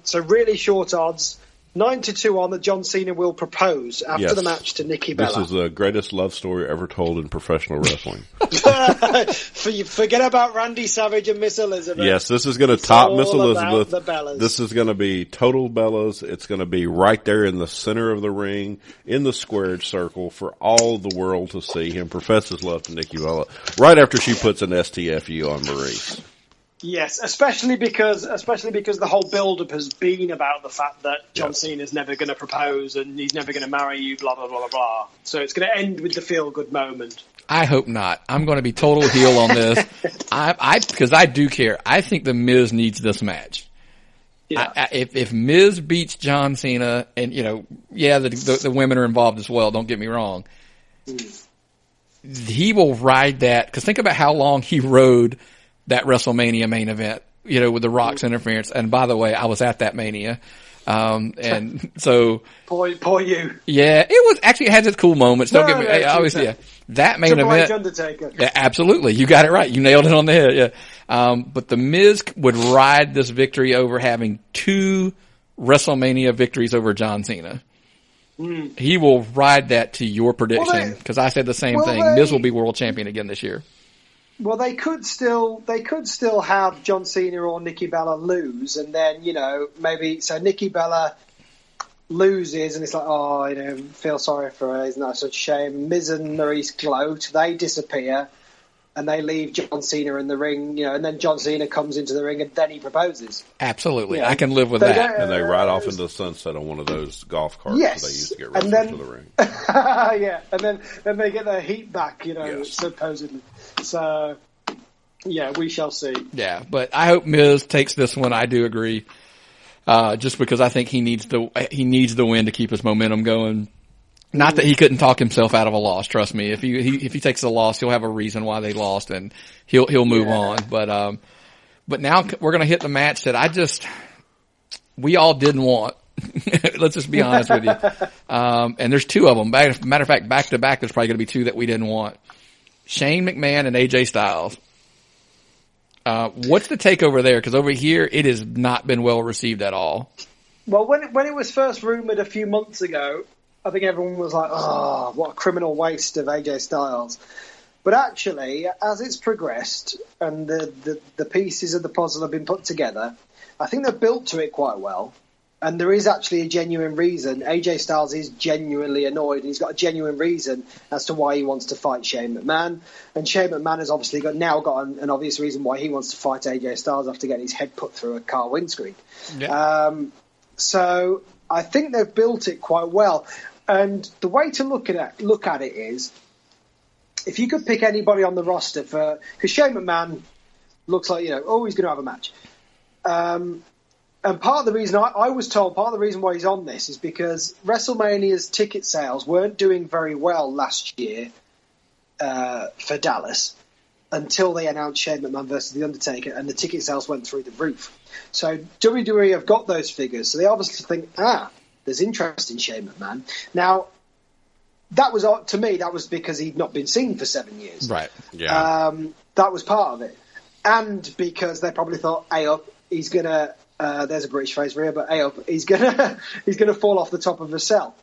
So really short odds. 9-2 on that John Cena will propose after the match to Nikki Bella. This is the greatest love story ever told in professional wrestling. Forget about Randy Savage and Miss Elizabeth. Yes, this is going to top Miss Elizabeth. The Bellas. This is going to be total Bellas. It's going to be right there in the center of the ring, in the squared circle, for all the world to see him profess his love to Nikki Bella right after she puts an STFU on Maurice. Yes, especially because the whole build-up has been about the fact that John Cena's never going to propose and he's never going to marry you, blah, blah, blah, blah, blah. So it's going to end with the feel-good moment. I hope not. I'm going to be total heel on this. Because I do care. I think The Miz needs this match. Yeah. If Miz beats John Cena, and, the women are involved as well, don't get me wrong. He will ride that, because think about how long he rode that WrestleMania main event, with The Rock's interference. And by the way, I was at that Mania. And so. Poor you. Yeah, it was actually, it has its cool moments. Don't get me, obviously, that main event. Undertaker. Yeah, absolutely. You got it right. You nailed it on the head. Yeah. But The Miz would ride this victory over having 2 WrestleMania victories over John Cena. He will ride that to your prediction, because I said the same thing. Miz will be world champion again this year. Well, they could still have John Cena or Nikki Bella lose, and then maybe so Nikki Bella loses, and it's like, feel sorry for her, isn't that such a shame? Miz and Maurice gloat, they disappear, and they leave John Cena in the ring, and then John Cena comes into the ring, and then he proposes. Absolutely, I can live with that. And they ride off into the sunset on one of those golf carts that they used to get wrestlers to the ring. And then they get their heat back, supposedly. So, we shall see. Yeah, but I hope Miz takes this one. I do agree, just because I think he needs the win to keep his momentum going. Not that he couldn't talk himself out of a loss. Trust me, if he takes a loss, he'll have a reason why they lost, and he'll move on. But now we're gonna hit the match that we all didn't want. Let's just be honest with you. And there's 2 of them. Matter of fact, back to back, there's probably gonna be 2 that we didn't want. Shane McMahon and AJ Styles. What's the takeover there? Because over here, it has not been well received at all. Well, when it was first rumored a few months ago, I think everyone was like, oh, what a criminal waste of AJ Styles. But actually, as it's progressed and the pieces of the puzzle have been put together, I think they've built to it quite well. And there is actually a genuine reason. AJ Styles is genuinely annoyed, and he's got a genuine reason as to why he wants to fight Shane McMahon. And Shane McMahon has obviously got an obvious reason why he wants to fight AJ Styles after getting his head put through a car windscreen. Yeah. So I think they've built it quite well. And the way to look at it is, if you could pick anybody on the roster because Shane McMahon looks like, always going to have a match. And part of the reason I was told, part of the reason why he's on this is because WrestleMania's ticket sales weren't doing very well last year for Dallas until they announced Shane McMahon versus The Undertaker, and the ticket sales went through the roof. So WWE have got those figures, so they obviously think, there's interest in Shane McMahon. Now, to me, that was because he'd not been seen for 7 years. Right. Yeah. That was part of it. And because they probably thought, he's going to... there's a British phrase for here, but he's gonna fall off the top of a cell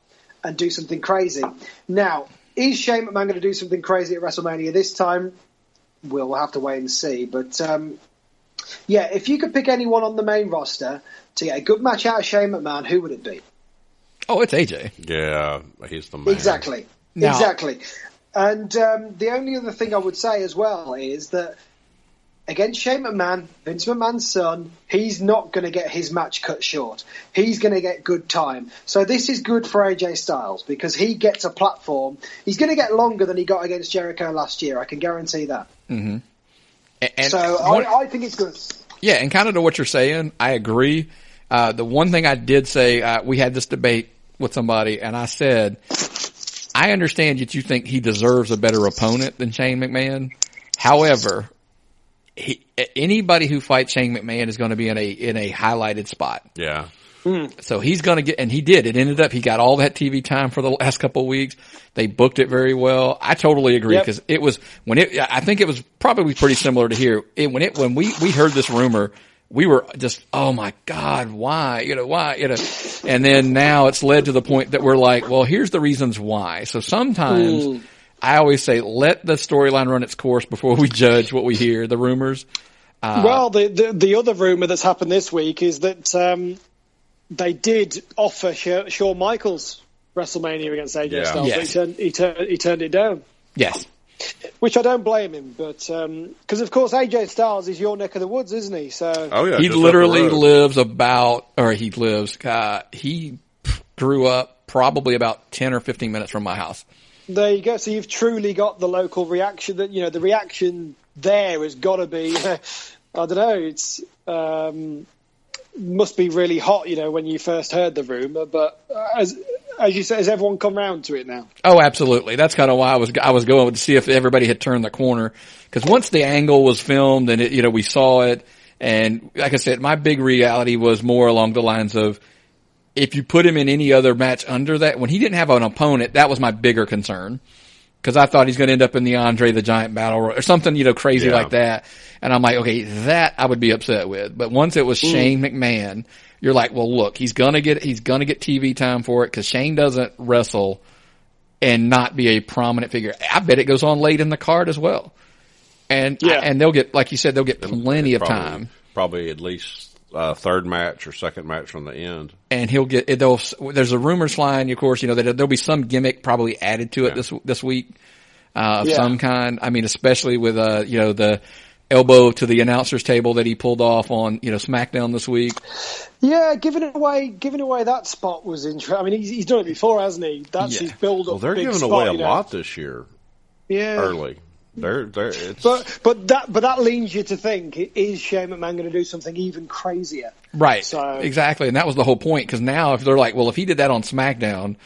and do something crazy. Now, is Shane McMahon going to do something crazy at WrestleMania this time? We'll have to wait and see. But if you could pick anyone on the main roster to get a good match out of Shane McMahon, who would it be? Oh, it's AJ. Yeah, he's the man. Exactly. And the only other thing I would say as well is that, against Shane McMahon, Vince McMahon's son, he's not going to get his match cut short. He's going to get good time. So this is good for AJ Styles because he gets a platform. He's going to get longer than he got against Jericho last year. I can guarantee that. Mm-hmm. I think it's good. Yeah, and kind of to what you're saying, I agree. The one thing I did say, we had this debate with somebody, and I said, I understand that you think he deserves a better opponent than Shane McMahon. However, anybody who fights Shane McMahon is going to be in a highlighted spot. Yeah. So he's going to get, and he did. It ended up he got all that TV time for the last couple of weeks. They booked it very well. I totally agree because it was I think it was probably pretty similar to here. When we heard this rumor, we were just, oh my God, why? And then now it's led to the point that we're like, well, here's the reasons why. So sometimes. I always say, let the storyline run its course before we judge what we hear, the rumors. Well, the other rumor that's happened this week is that they did offer Shawn Michaels WrestleMania against AJ Styles, but he turned it down. Yes. Which I don't blame him, but because of course AJ Styles is your neck of the woods, isn't he? So he literally lives he grew up probably about 10 or 15 minutes from my house. There you go. So you've truly got the local reaction. That the reaction there has got to be. I don't know. It's must be really hot. When you first heard the rumor, but as you say, has everyone come round to it now? Oh, absolutely. That's kind of why I was going to see if everybody had turned the corner, because once the angle was filmed and we saw it, and like I said, my big reality was more along the lines of, if you put him in any other match under that, when he didn't have an opponent, that was my bigger concern. Because I thought he's going to end up in the Andre the Giant Battle Royal or something, crazy like that. And I'm like, okay, that I would be upset with. But once it was Shane McMahon, you're like, well, look, he's going to get TV time for it because Shane doesn't wrestle and not be a prominent figure. I bet it goes on late in the card as well. And they'll get, like you said, they'll get plenty of time. Probably at least third match or second match from the end. And he'll get, there's a rumors flying, of course, that there'll be some gimmick probably added to it this week, of some kind. I mean, especially with, the elbow to the announcer's table that he pulled off on, SmackDown this week. Yeah, giving away that spot was interesting. I mean, he's done it before, hasn't he? That's his build up. Well, they're giving away a lot this year. Yeah. Early. But that leads you to think, is Shane McMahon going to do something even crazier? Right. So, exactly. And that was the whole point. Because now if they're like, well, if he did that on SmackDown,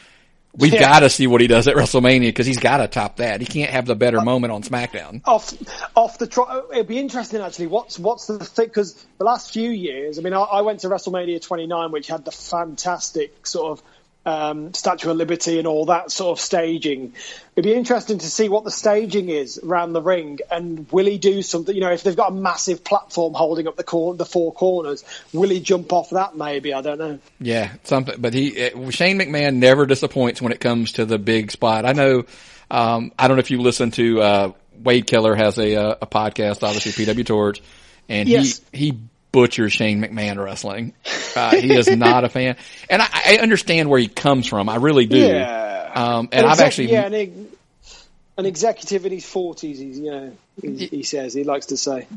we've got to see what he does at WrestleMania because he's got to top that. He can't have the better moment on SmackDown. Off the trot, it'd be interesting actually. What's the thing? Because the last few years, I mean, I went to WrestleMania 29, which had the fantastic sort of Statue of Liberty and all that sort of staging. It'd be interesting to see what the staging is around the ring, and will he do something? If they've got a massive platform holding up the four corners, will he jump off that? Maybe, I don't know. Yeah, something. But Shane McMahon never disappoints when it comes to the big spot. I know. I don't know if you listen to Wade Keller has a podcast, obviously PW Torch, and yes. he butchers Shane McMahon wrestling. He is not a fan, and I understand where he comes from. I really do. Yeah. And I've actually an executive in his 40s. He says he likes to say.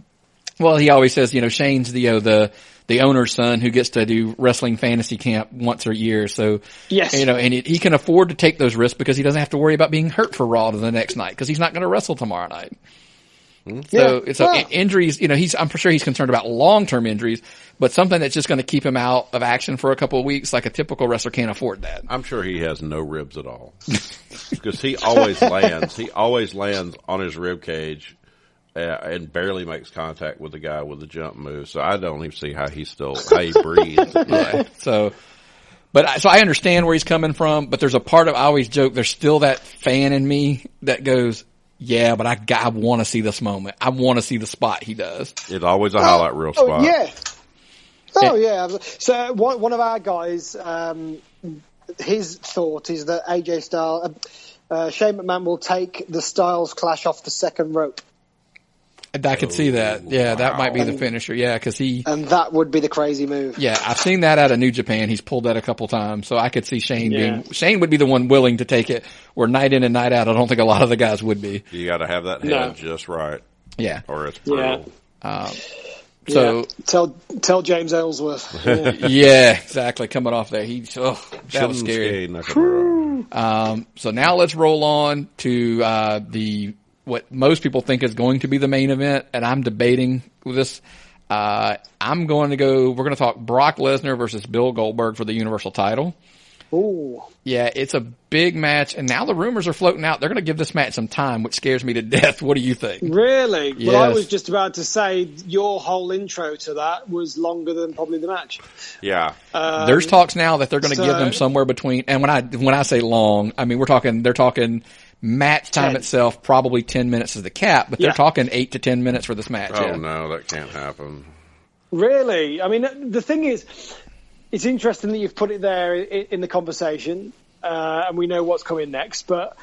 Well, he always says, Shane's the owner's son who gets to do wrestling fantasy camp once a year. So, yes. And he can afford to take those risks because he doesn't have to worry about being hurt for Raw the next night because he's not going to wrestle tomorrow night. So injuries, I'm sure he's concerned about long-term injuries, but something that's just going to keep him out of action for a couple of weeks, like a typical wrestler can't afford that. I'm sure he has no ribs at all because he always lands. He always lands on his rib cage. And barely makes contact with the guy with the jump move. So I don't even see how he breathes. So I understand where he's coming from, but there's a part of, I always joke, there's still that fan in me that goes, yeah, but I want to see this moment. I want to see the spot he does. It's always a highlight reel spot. Yeah. Oh, yeah. So one of our guys, his thought is that AJ Styles, Shane McMahon will take the Styles Clash off the second rope. I could see that. Yeah, that might be the finisher. Yeah, because and that would be the crazy move. Yeah, I've seen that out of New Japan. He's pulled that a couple times, so I could see Shane would be the one willing to take it. Where night in and night out, I don't think a lot of the guys would be. You got to have that head just right. Yeah, or it's brutal. So tell James Ellsworth. Yeah, exactly. Coming off there, that was scary. So now let's roll on to what most people think is going to be the main event, and I'm debating this. We're going to talk Brock Lesnar versus Bill Goldberg for the Universal title. Ooh. Yeah, it's a big match, and now the rumors are floating out. They're going to give this match some time, which scares me to death. What do you think? Really? Yes. Well, I was just about to say your whole intro to that was longer than probably the match. Yeah. There's talks now that they're going to give them somewhere between, and when I say long, I mean they're talking match time 10. Itself, probably 10 minutes is the cap, but they're talking 8 to 10 minutes for this match. Oh, no, that can't happen. Really? I mean, the thing is, it's interesting that you've put it there in the conversation, and we know what's coming next, but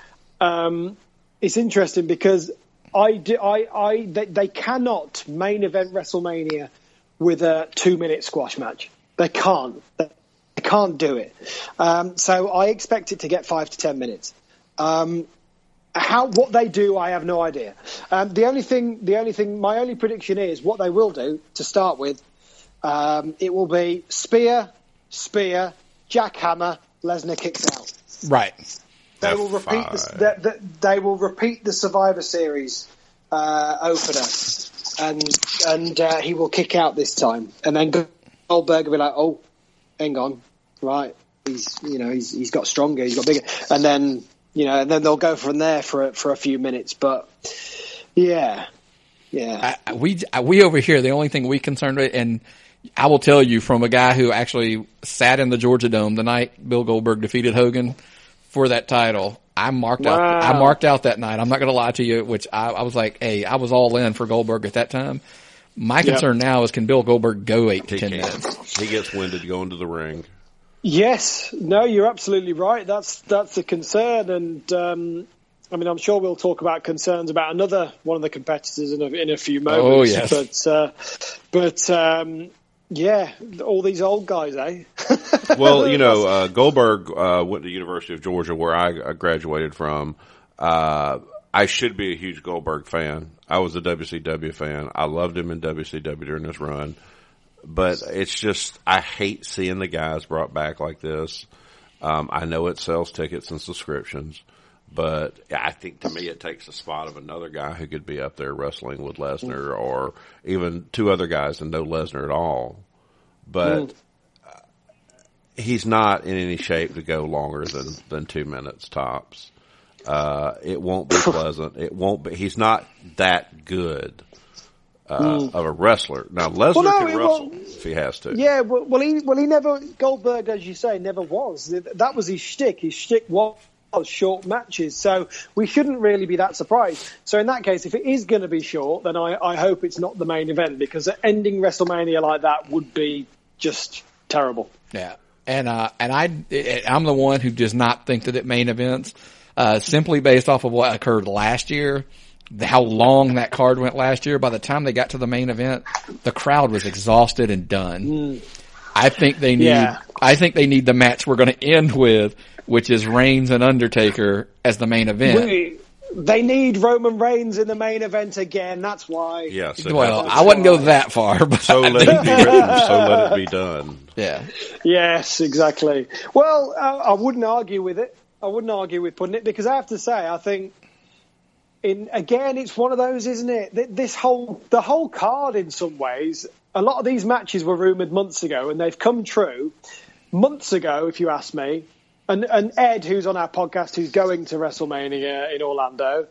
it's interesting because they cannot main event WrestleMania with a 2-minute squash match. They can't. They can't do it. So I expect it to get 5 to 10 minutes. What they do, I have no idea. My only prediction is what they will do to start with. It will be spear, jackhammer, Lesnar kicks out. Right. They will repeat they will repeat the Survivor Series opener, and he will kick out this time, and then Goldberg will be like, "Oh, hang on, right? He's got stronger, he's got bigger," and then. And then they'll go from there for a few minutes. But yeah. We over here, the only thing we concerned with, and I will tell you from a guy who actually sat in the Georgia Dome the night Bill Goldberg defeated Hogan for that title. I marked out that night. I'm not going to lie to you, which I was like, hey, I was all in for Goldberg at that time. My concern now is, can Bill Goldberg go 8 to 10 minutes? He gets winded going to the ring. Yes, no, you're absolutely right. That's a concern, and I'm sure we'll talk about concerns about another one of the competitors in a few moments. Oh yes, but all these old guys, eh? Well, Goldberg went to the University of Georgia, where I graduated from. I should be a huge Goldberg fan. I was a WCW fan. I loved him in WCW during his run. But it's just, I hate seeing the guys brought back like this. I know it sells tickets and subscriptions, but I think to me it takes the spot of another guy who could be up there wrestling with Lesnar, or even 2 other guys and no Lesnar at all. But he's not in any shape to go longer than 2 minutes tops. It won't be pleasant. It won't be. He's not that good. of a wrestler. Now Lesnar can wrestle if he has to. Yeah, he never, Goldberg, as you say, never was. That was his shtick. His shtick was short matches, so we shouldn't really be that surprised. So in that case, if it is going to be short, then I hope it's not the main event, because ending WrestleMania like that would be just terrible. Yeah, and I'm the one who does not think that it main events, simply based off of what occurred last year, how long that card went last year. By the time they got to the main event, the crowd was exhausted and done. I think they need the match we're going to end with, which is Reigns and Undertaker as the main event. They need Roman Reigns in the main event again. That's why. Yes. Well, I wouldn't go that far, but so let it be written. So let it be done. Yeah. Yes, exactly. Well, I wouldn't argue with it. I wouldn't argue with putting it, because I have to say, I think it's one of those, isn't it? The whole card, in some ways, a lot of these matches were rumoured months ago, and they've come true months ago, if you ask me. And Ed, who's on our podcast, who's going to WrestleMania in Orlando,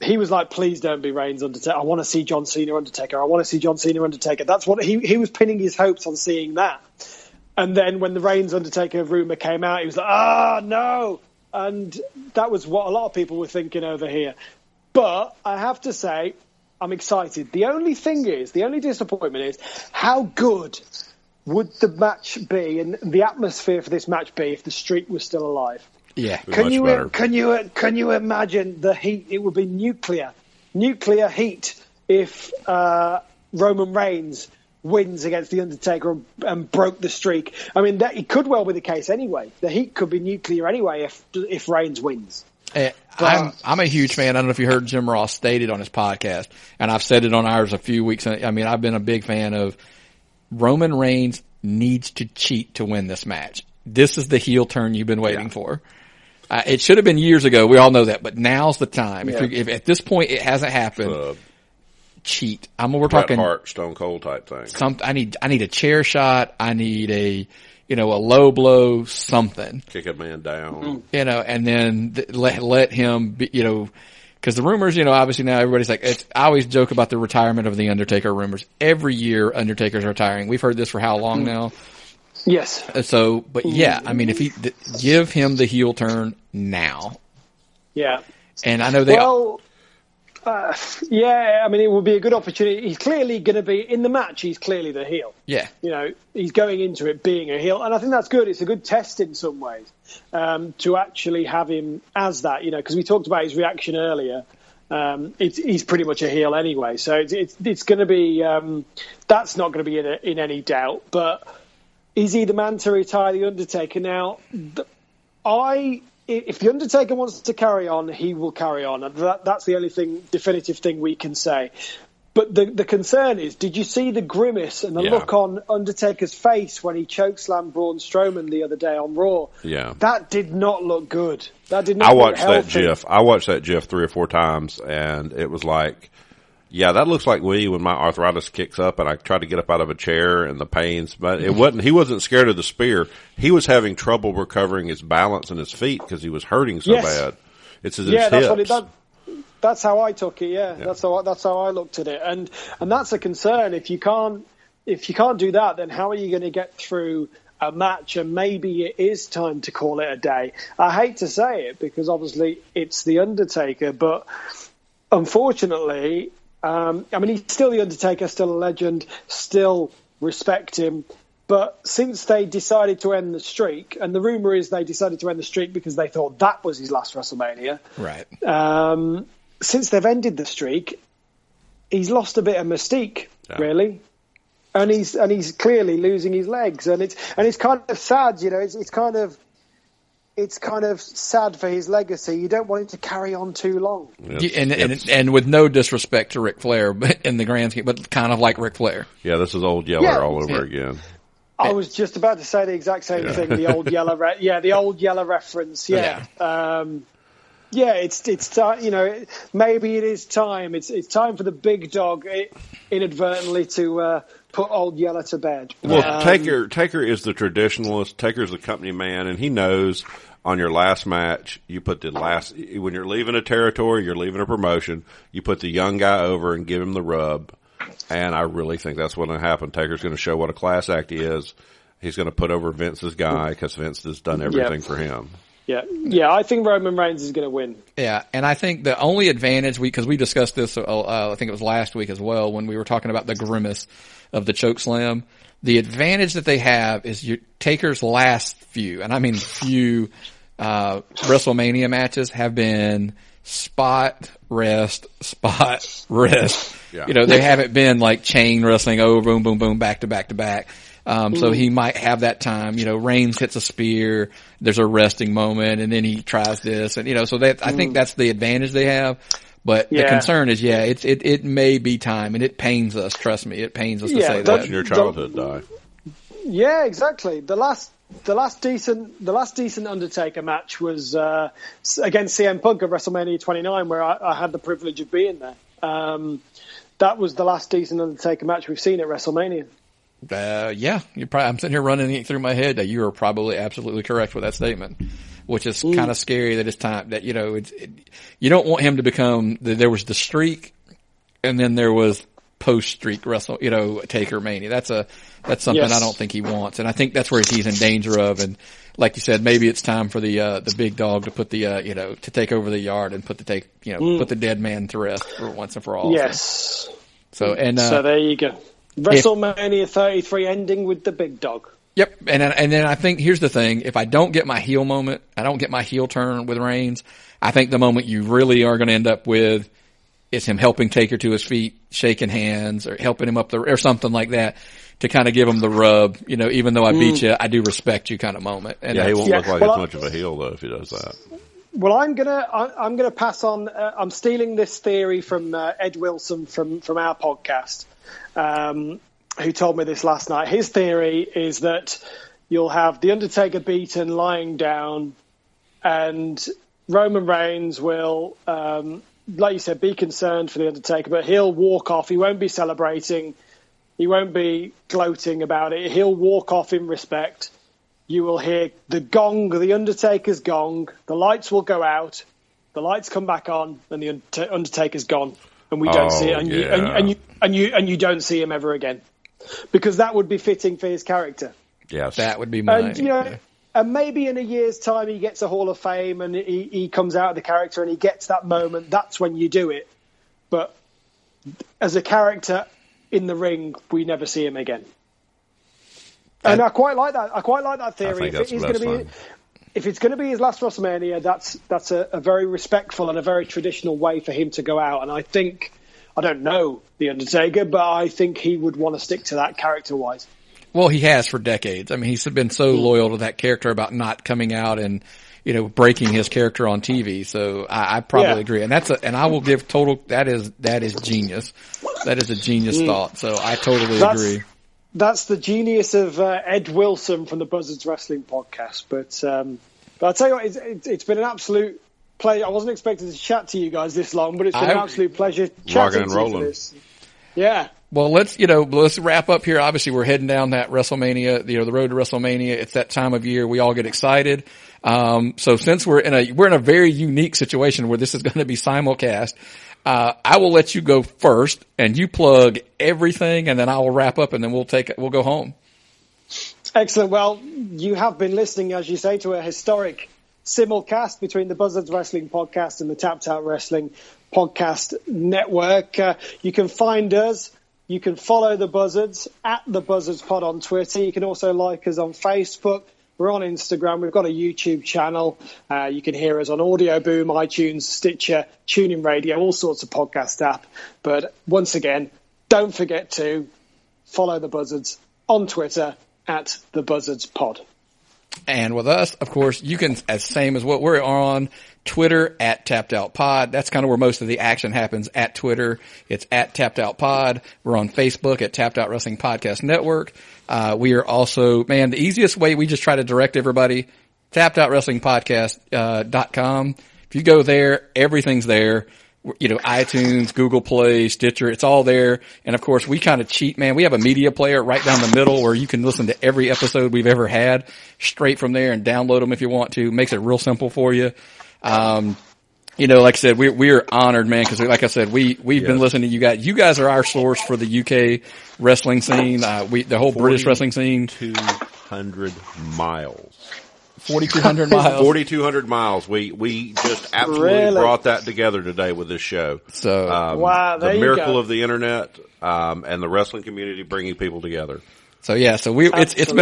he was like, please don't be Reigns Undertaker. I want to see John Cena Undertaker. I want to see John Cena Undertaker. That's what he was pinning his hopes on, seeing that. And then when the Reigns Undertaker rumour came out, he was like, no. And that was what a lot of people were thinking over here. But I have to say, I'm excited. The only disappointment is, how good would the match be, and the atmosphere for this match be, if the streak was still alive? Yeah. Can you imagine the heat? It would be nuclear heat if Roman Reigns wins against the Undertaker and broke the streak. I mean, it could well be the case anyway. The heat could be nuclear anyway if Reigns wins. I'm a huge fan. I don't know if you heard Jim Ross stated on his podcast, and I've said it on ours a few weeks. I mean, I've been a big fan of Roman Reigns needs to cheat to win this match. This is the heel turn you've been waiting for. It should have been years ago. We all know that, but now's the time. Yeah. If at this point it hasn't happened, cheat. We're talking Hart, Stone Cold type thing. I need a chair shot. I need a low blow, something. Kick a man down. And then let him be, because the rumors, obviously now everybody's like, I always joke about the retirement of the Undertaker rumors. Every year Undertaker's retiring. We've heard this for how long now? Yes. So, but yeah, I mean, give him the heel turn now. Yeah. And I know I mean, it would be a good opportunity. He's clearly going to be in the match. He's clearly the heel. Yeah. He's going into it being a heel. And I think that's good. It's a good test in some ways, to actually have him as that, because we talked about his reaction earlier. He's pretty much a heel anyway. So it's going to be, that's not going to be in any doubt, but is he the man to retire the Undertaker? Now, if the Undertaker wants to carry on, he will carry on. And that's the only definitive thing we can say. But the concern is, did you see the grimace and the look on Undertaker's face when he chokeslammed Braun Strowman the other day on Raw? Yeah. That did not look good. That did not look healthy. I watched that GIF 3 or 4 times, and it was like, yeah, that looks like me when my arthritis kicks up and I try to get up out of a chair and the pains. But he wasn't scared of the spear. He was having trouble recovering his balance in his feet because he was hurting so bad. It's his hips. That's how I took it. Yeah. That's how I looked at it. And that's a concern. If you can't do that, then how are you going to get through a match? And maybe it is time to call it a day. I hate to say it, because obviously it's the Undertaker, but unfortunately, he's still the Undertaker, still a legend, still respect him. But since they decided to end the streak, and the rumour is they decided to end the streak because they thought that was his last WrestleMania. Right. Since they've ended the streak, he's lost a bit of mystique, really. And he's clearly losing his legs. And it's kind of sad, it's kind of sad for his legacy. You don't want him to carry on too long. And with no disrespect to Ric Flair, but in the grand scheme, but kind of like Ric Flair. Yeah, this is Old Yeller all over again. I was just about to say the exact same thing. The Old Yeller, the Old Yeller reference. Yeah. It's time. Maybe it is time. It's time for the big dog inadvertently to put Old Yeller to bed. Well, Taker is the traditionalist. Taker's the company man, and he knows on your last match, you put when you're leaving a territory, you're leaving a promotion, you put the young guy over and give him the rub. And I really think that's what's going to happen. Taker's going to show what a class act he is. He's going to put over Vince's guy because Vince has done everything for him. Yeah, I think Roman Reigns is going to win. Yeah, and I think the only advantage, because we discussed this, I think it was last week as well, when we were talking about the grimace of the chokeslam. The advantage that they have is Taker's last few, and I mean few, WrestleMania matches have been spot, rest. Yeah. They haven't been like chain wrestling, boom, boom, boom, back to back to back. So he might have that time, Reigns hits a spear, there's a resting moment, and then he tries this, and so that, I think that's the advantage they have. But the concern is, it may be time, and it pains us, trust me, it pains us to say that. Watching your childhood die. Yeah, exactly. The last decent Undertaker match was, against CM Punk at WrestleMania 29, where I had the privilege of being there. That was the last decent Undertaker match we've seen at WrestleMania. I'm sitting here running it through my head that you are probably absolutely correct with that statement, which is kind of scary that it's time that, you don't want him to become, there was the streak and then there was post streak Taker Mania. That's something I don't think he wants. And I think that's where he's in danger of. And like you said, maybe it's time for the big dog to put the, to take over the yard and put the dead man to rest for once and for all. Yes. So there you go. WrestleMania 33 ending with the big dog. Yep. And then I think here's the thing. If I don't get my heel moment, I don't get my heel turn with Reigns, I think the moment you really are going to end up with is him helping Taker to his feet, shaking hands, or helping him up or something like that to kind of give him the rub, even though I beat you, I do respect you kind of moment. And he won't look like as much of a heel though if he does that. Well, I'm gonna pass on. I'm stealing this theory from Ed Wilson from our podcast, who told me this last night. His theory is that you'll have the Undertaker beaten, lying down, and Roman Reigns will, like you said, be concerned for the Undertaker, but he'll walk off. He won't be celebrating. He won't be gloating about it. He'll walk off in respect. You will hear the gong, the Undertaker's gong. The lights will go out. The lights come back on, and the Undertaker's gone, and we don't see it. And you don't see him ever again, because that would be fitting for his character. Yes, that would be mine. And and maybe in a year's time he gets a Hall of Fame and he comes out of the character and he gets that moment. That's when you do it. But as a character in the ring, we never see him again. And I quite like that. I quite like that theory. If it's going to be his last WrestleMania, that's a very respectful and a very traditional way for him to go out. And I don't know The Undertaker, but I think he would want to stick to that character-wise. Well, he has for decades. I mean, he's been so loyal to that character about not coming out and, breaking his character on TV. So I probably agree. And and I will give that is genius. That is a genius thought. So I totally agree. That's the genius of Ed Wilson from the Buzzards Wrestling Podcast. But I'll tell you what, it's been an absolute pleasure. I wasn't expecting to chat to you guys this long, but it's been an absolute pleasure chatting to you for this. Yeah. Well, let's wrap up here. Obviously, we're heading down that WrestleMania, the road to WrestleMania. It's that time of year we all get excited. So since we're in a very unique situation where this is going to be simulcast, I will let you go first and you plug everything, and then I will wrap up, and then we'll go home. Excellent. Well, you have been listening, as you say, to a historic simulcast between the Buzzards Wrestling Podcast and the Tapped Out Wrestling Podcast Network. You can find us. You can follow the Buzzards at the Buzzards Pod on Twitter. You can also like us on Facebook. We're on Instagram. We've got a YouTube channel. You can hear us on Audio Boom, iTunes, Stitcher, TuneIn Radio, all sorts of podcast app. But once again, don't forget to follow the Buzzards on Twitter at the Buzzards Pod. And with us, of course, you can, same as what we're on Twitter at Tapped Out Pod. That's kind of where most of the action happens at Twitter. It's at Tapped Out Pod. We're on Facebook at Tapped Out Wrestling Podcast Network. We are also, the easiest way, we just try to direct everybody, tappedoutvwrestlingpodcast.com. If you go there, everything's there. iTunes, Google Play, Stitcher, it's all there. And of course, we kind of cheat, man. We have a media player right down the middle where you can listen to every episode we've ever had straight from there and download them if you want to. Makes it real simple for you. like I said, we are honored, man, because like I said, we've been listening to you guys. You guys are our source for the UK wrestling scene, the whole British wrestling scene. 200 miles. 4,200 miles. 4,200 miles. We just absolutely brought that together today with this show. So, wow, there the you miracle go. of the internet, and the wrestling community bringing people together. So it's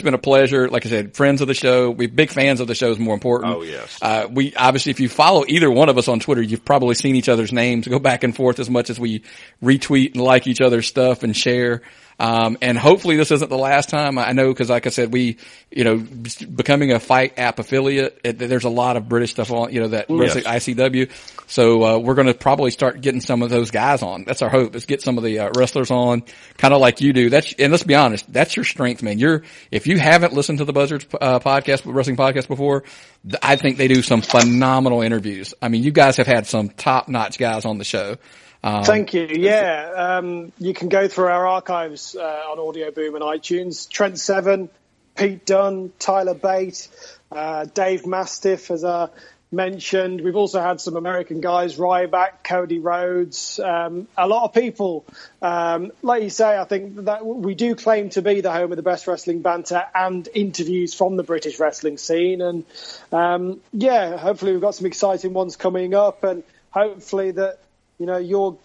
been a pleasure. Like I said, friends of the show. We're big fans of the show is more important. Oh, yes. We obviously, if you follow either one of us on Twitter, you've probably seen each other's names go back and forth as much as we retweet and like each other's stuff and share. And hopefully this isn't the last time. I know, cause like I said, becoming a Fight app affiliate, there's a lot of British stuff on, that ICW. So, we're going to probably start getting some of those guys on. That's our hope, is get some of the wrestlers on, kind of like you do. And let's be honest, that's your strength, man. If you haven't listened to the Buzzards, wrestling podcast before, I think they do some phenomenal interviews. I mean, you guys have had some top notch guys on the show. Thank you. Yeah. You can go through our archives on Audio Boom and iTunes. Trent Seven, Pete Dunne, Tyler Bate, Dave Mastiff, as I mentioned. We've also had some American guys, Ryback, Cody Rhodes, a lot of people. Like you say, I think that we do claim to be the home of the best wrestling banter and interviews from the British wrestling scene. And hopefully we've got some exciting ones coming up, and hopefully that your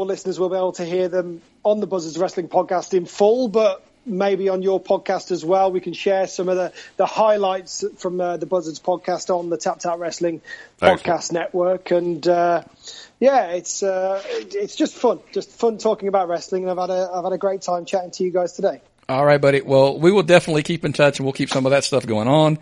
listeners will be able to hear them on the Buzzards Wrestling Podcast in full, but maybe on your podcast as well. We can share some of the highlights from the Buzzards Podcast on the Tapped Out Wrestling Podcast Network. And it's just fun talking about wrestling. And I've had a great time chatting to you guys today. All right, buddy. Well, we will definitely keep in touch, and we'll keep some of that stuff going on.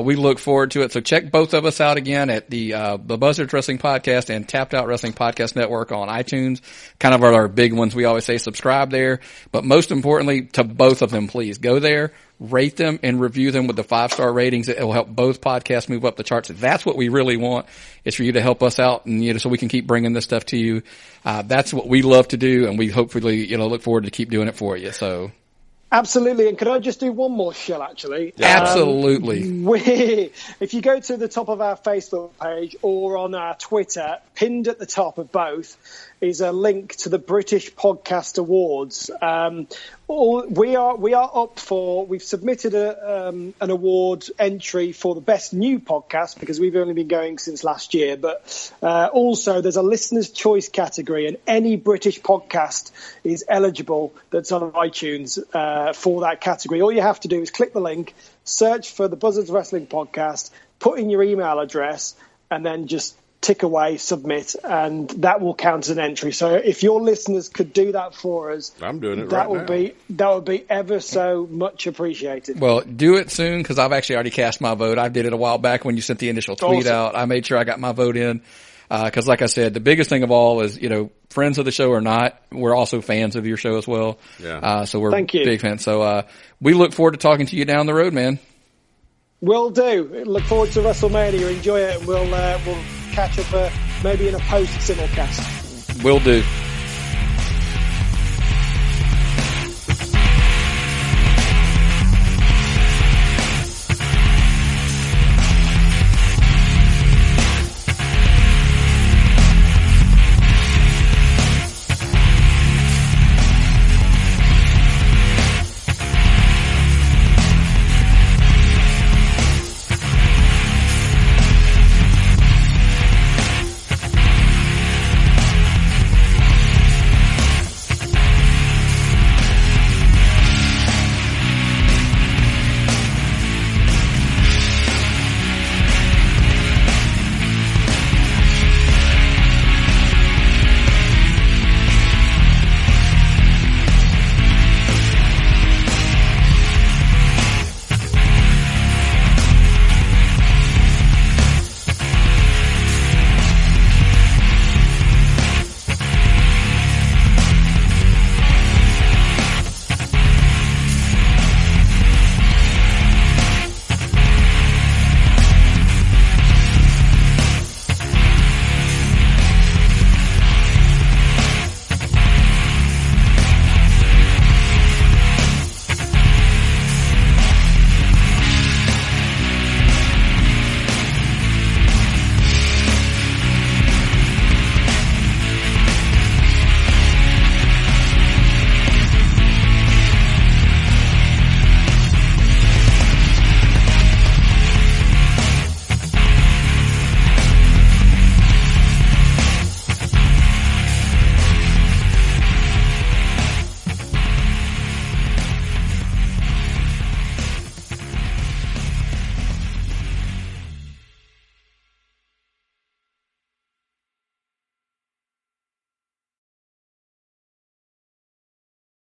We look forward to it. So check both of us out again at the Buzzards Wrestling Podcast and Tapped Out Wrestling Podcast Network on iTunes. Kind of are our big ones. We always say subscribe there. But most importantly, to both of them, please go there, rate them, and review them with the 5-star ratings. It will help both podcasts move up the charts. That's what we really want, is for you to help us out, and so we can keep bringing this stuff to you. That's what we love to do, and we hopefully look forward to keep doing it for you. So. Absolutely, and could I just do one more shill, actually? Absolutely. If you go to the top of our Facebook page or on our Twitter, pinned at the top of both is a link to the British Podcast Awards. We've submitted an award entry for the best new podcast, because we've only been going since last year, but also there's a listener's choice category, and any British podcast is eligible that's on iTunes for that category. All you have to do is click the link, search for the Buzzards Wrestling Podcast, put in your email address, and then just tick away, submit, and that will count as an entry. So if your listeners could do that for us, I'm doing it that would be ever so much appreciated. Well, do it soon, because I've actually already cast my vote. I did it a while back when you sent the initial tweet out. I made sure I got my vote in, because like I said, the biggest thing of all is, friends of the show or not, we're also fans of your show as well. Yeah. So we're big fans. So we look forward to talking to you down the road, man. Will do. Look forward to WrestleMania. Enjoy it, and we'll catch up maybe in a post simulcast. Will do.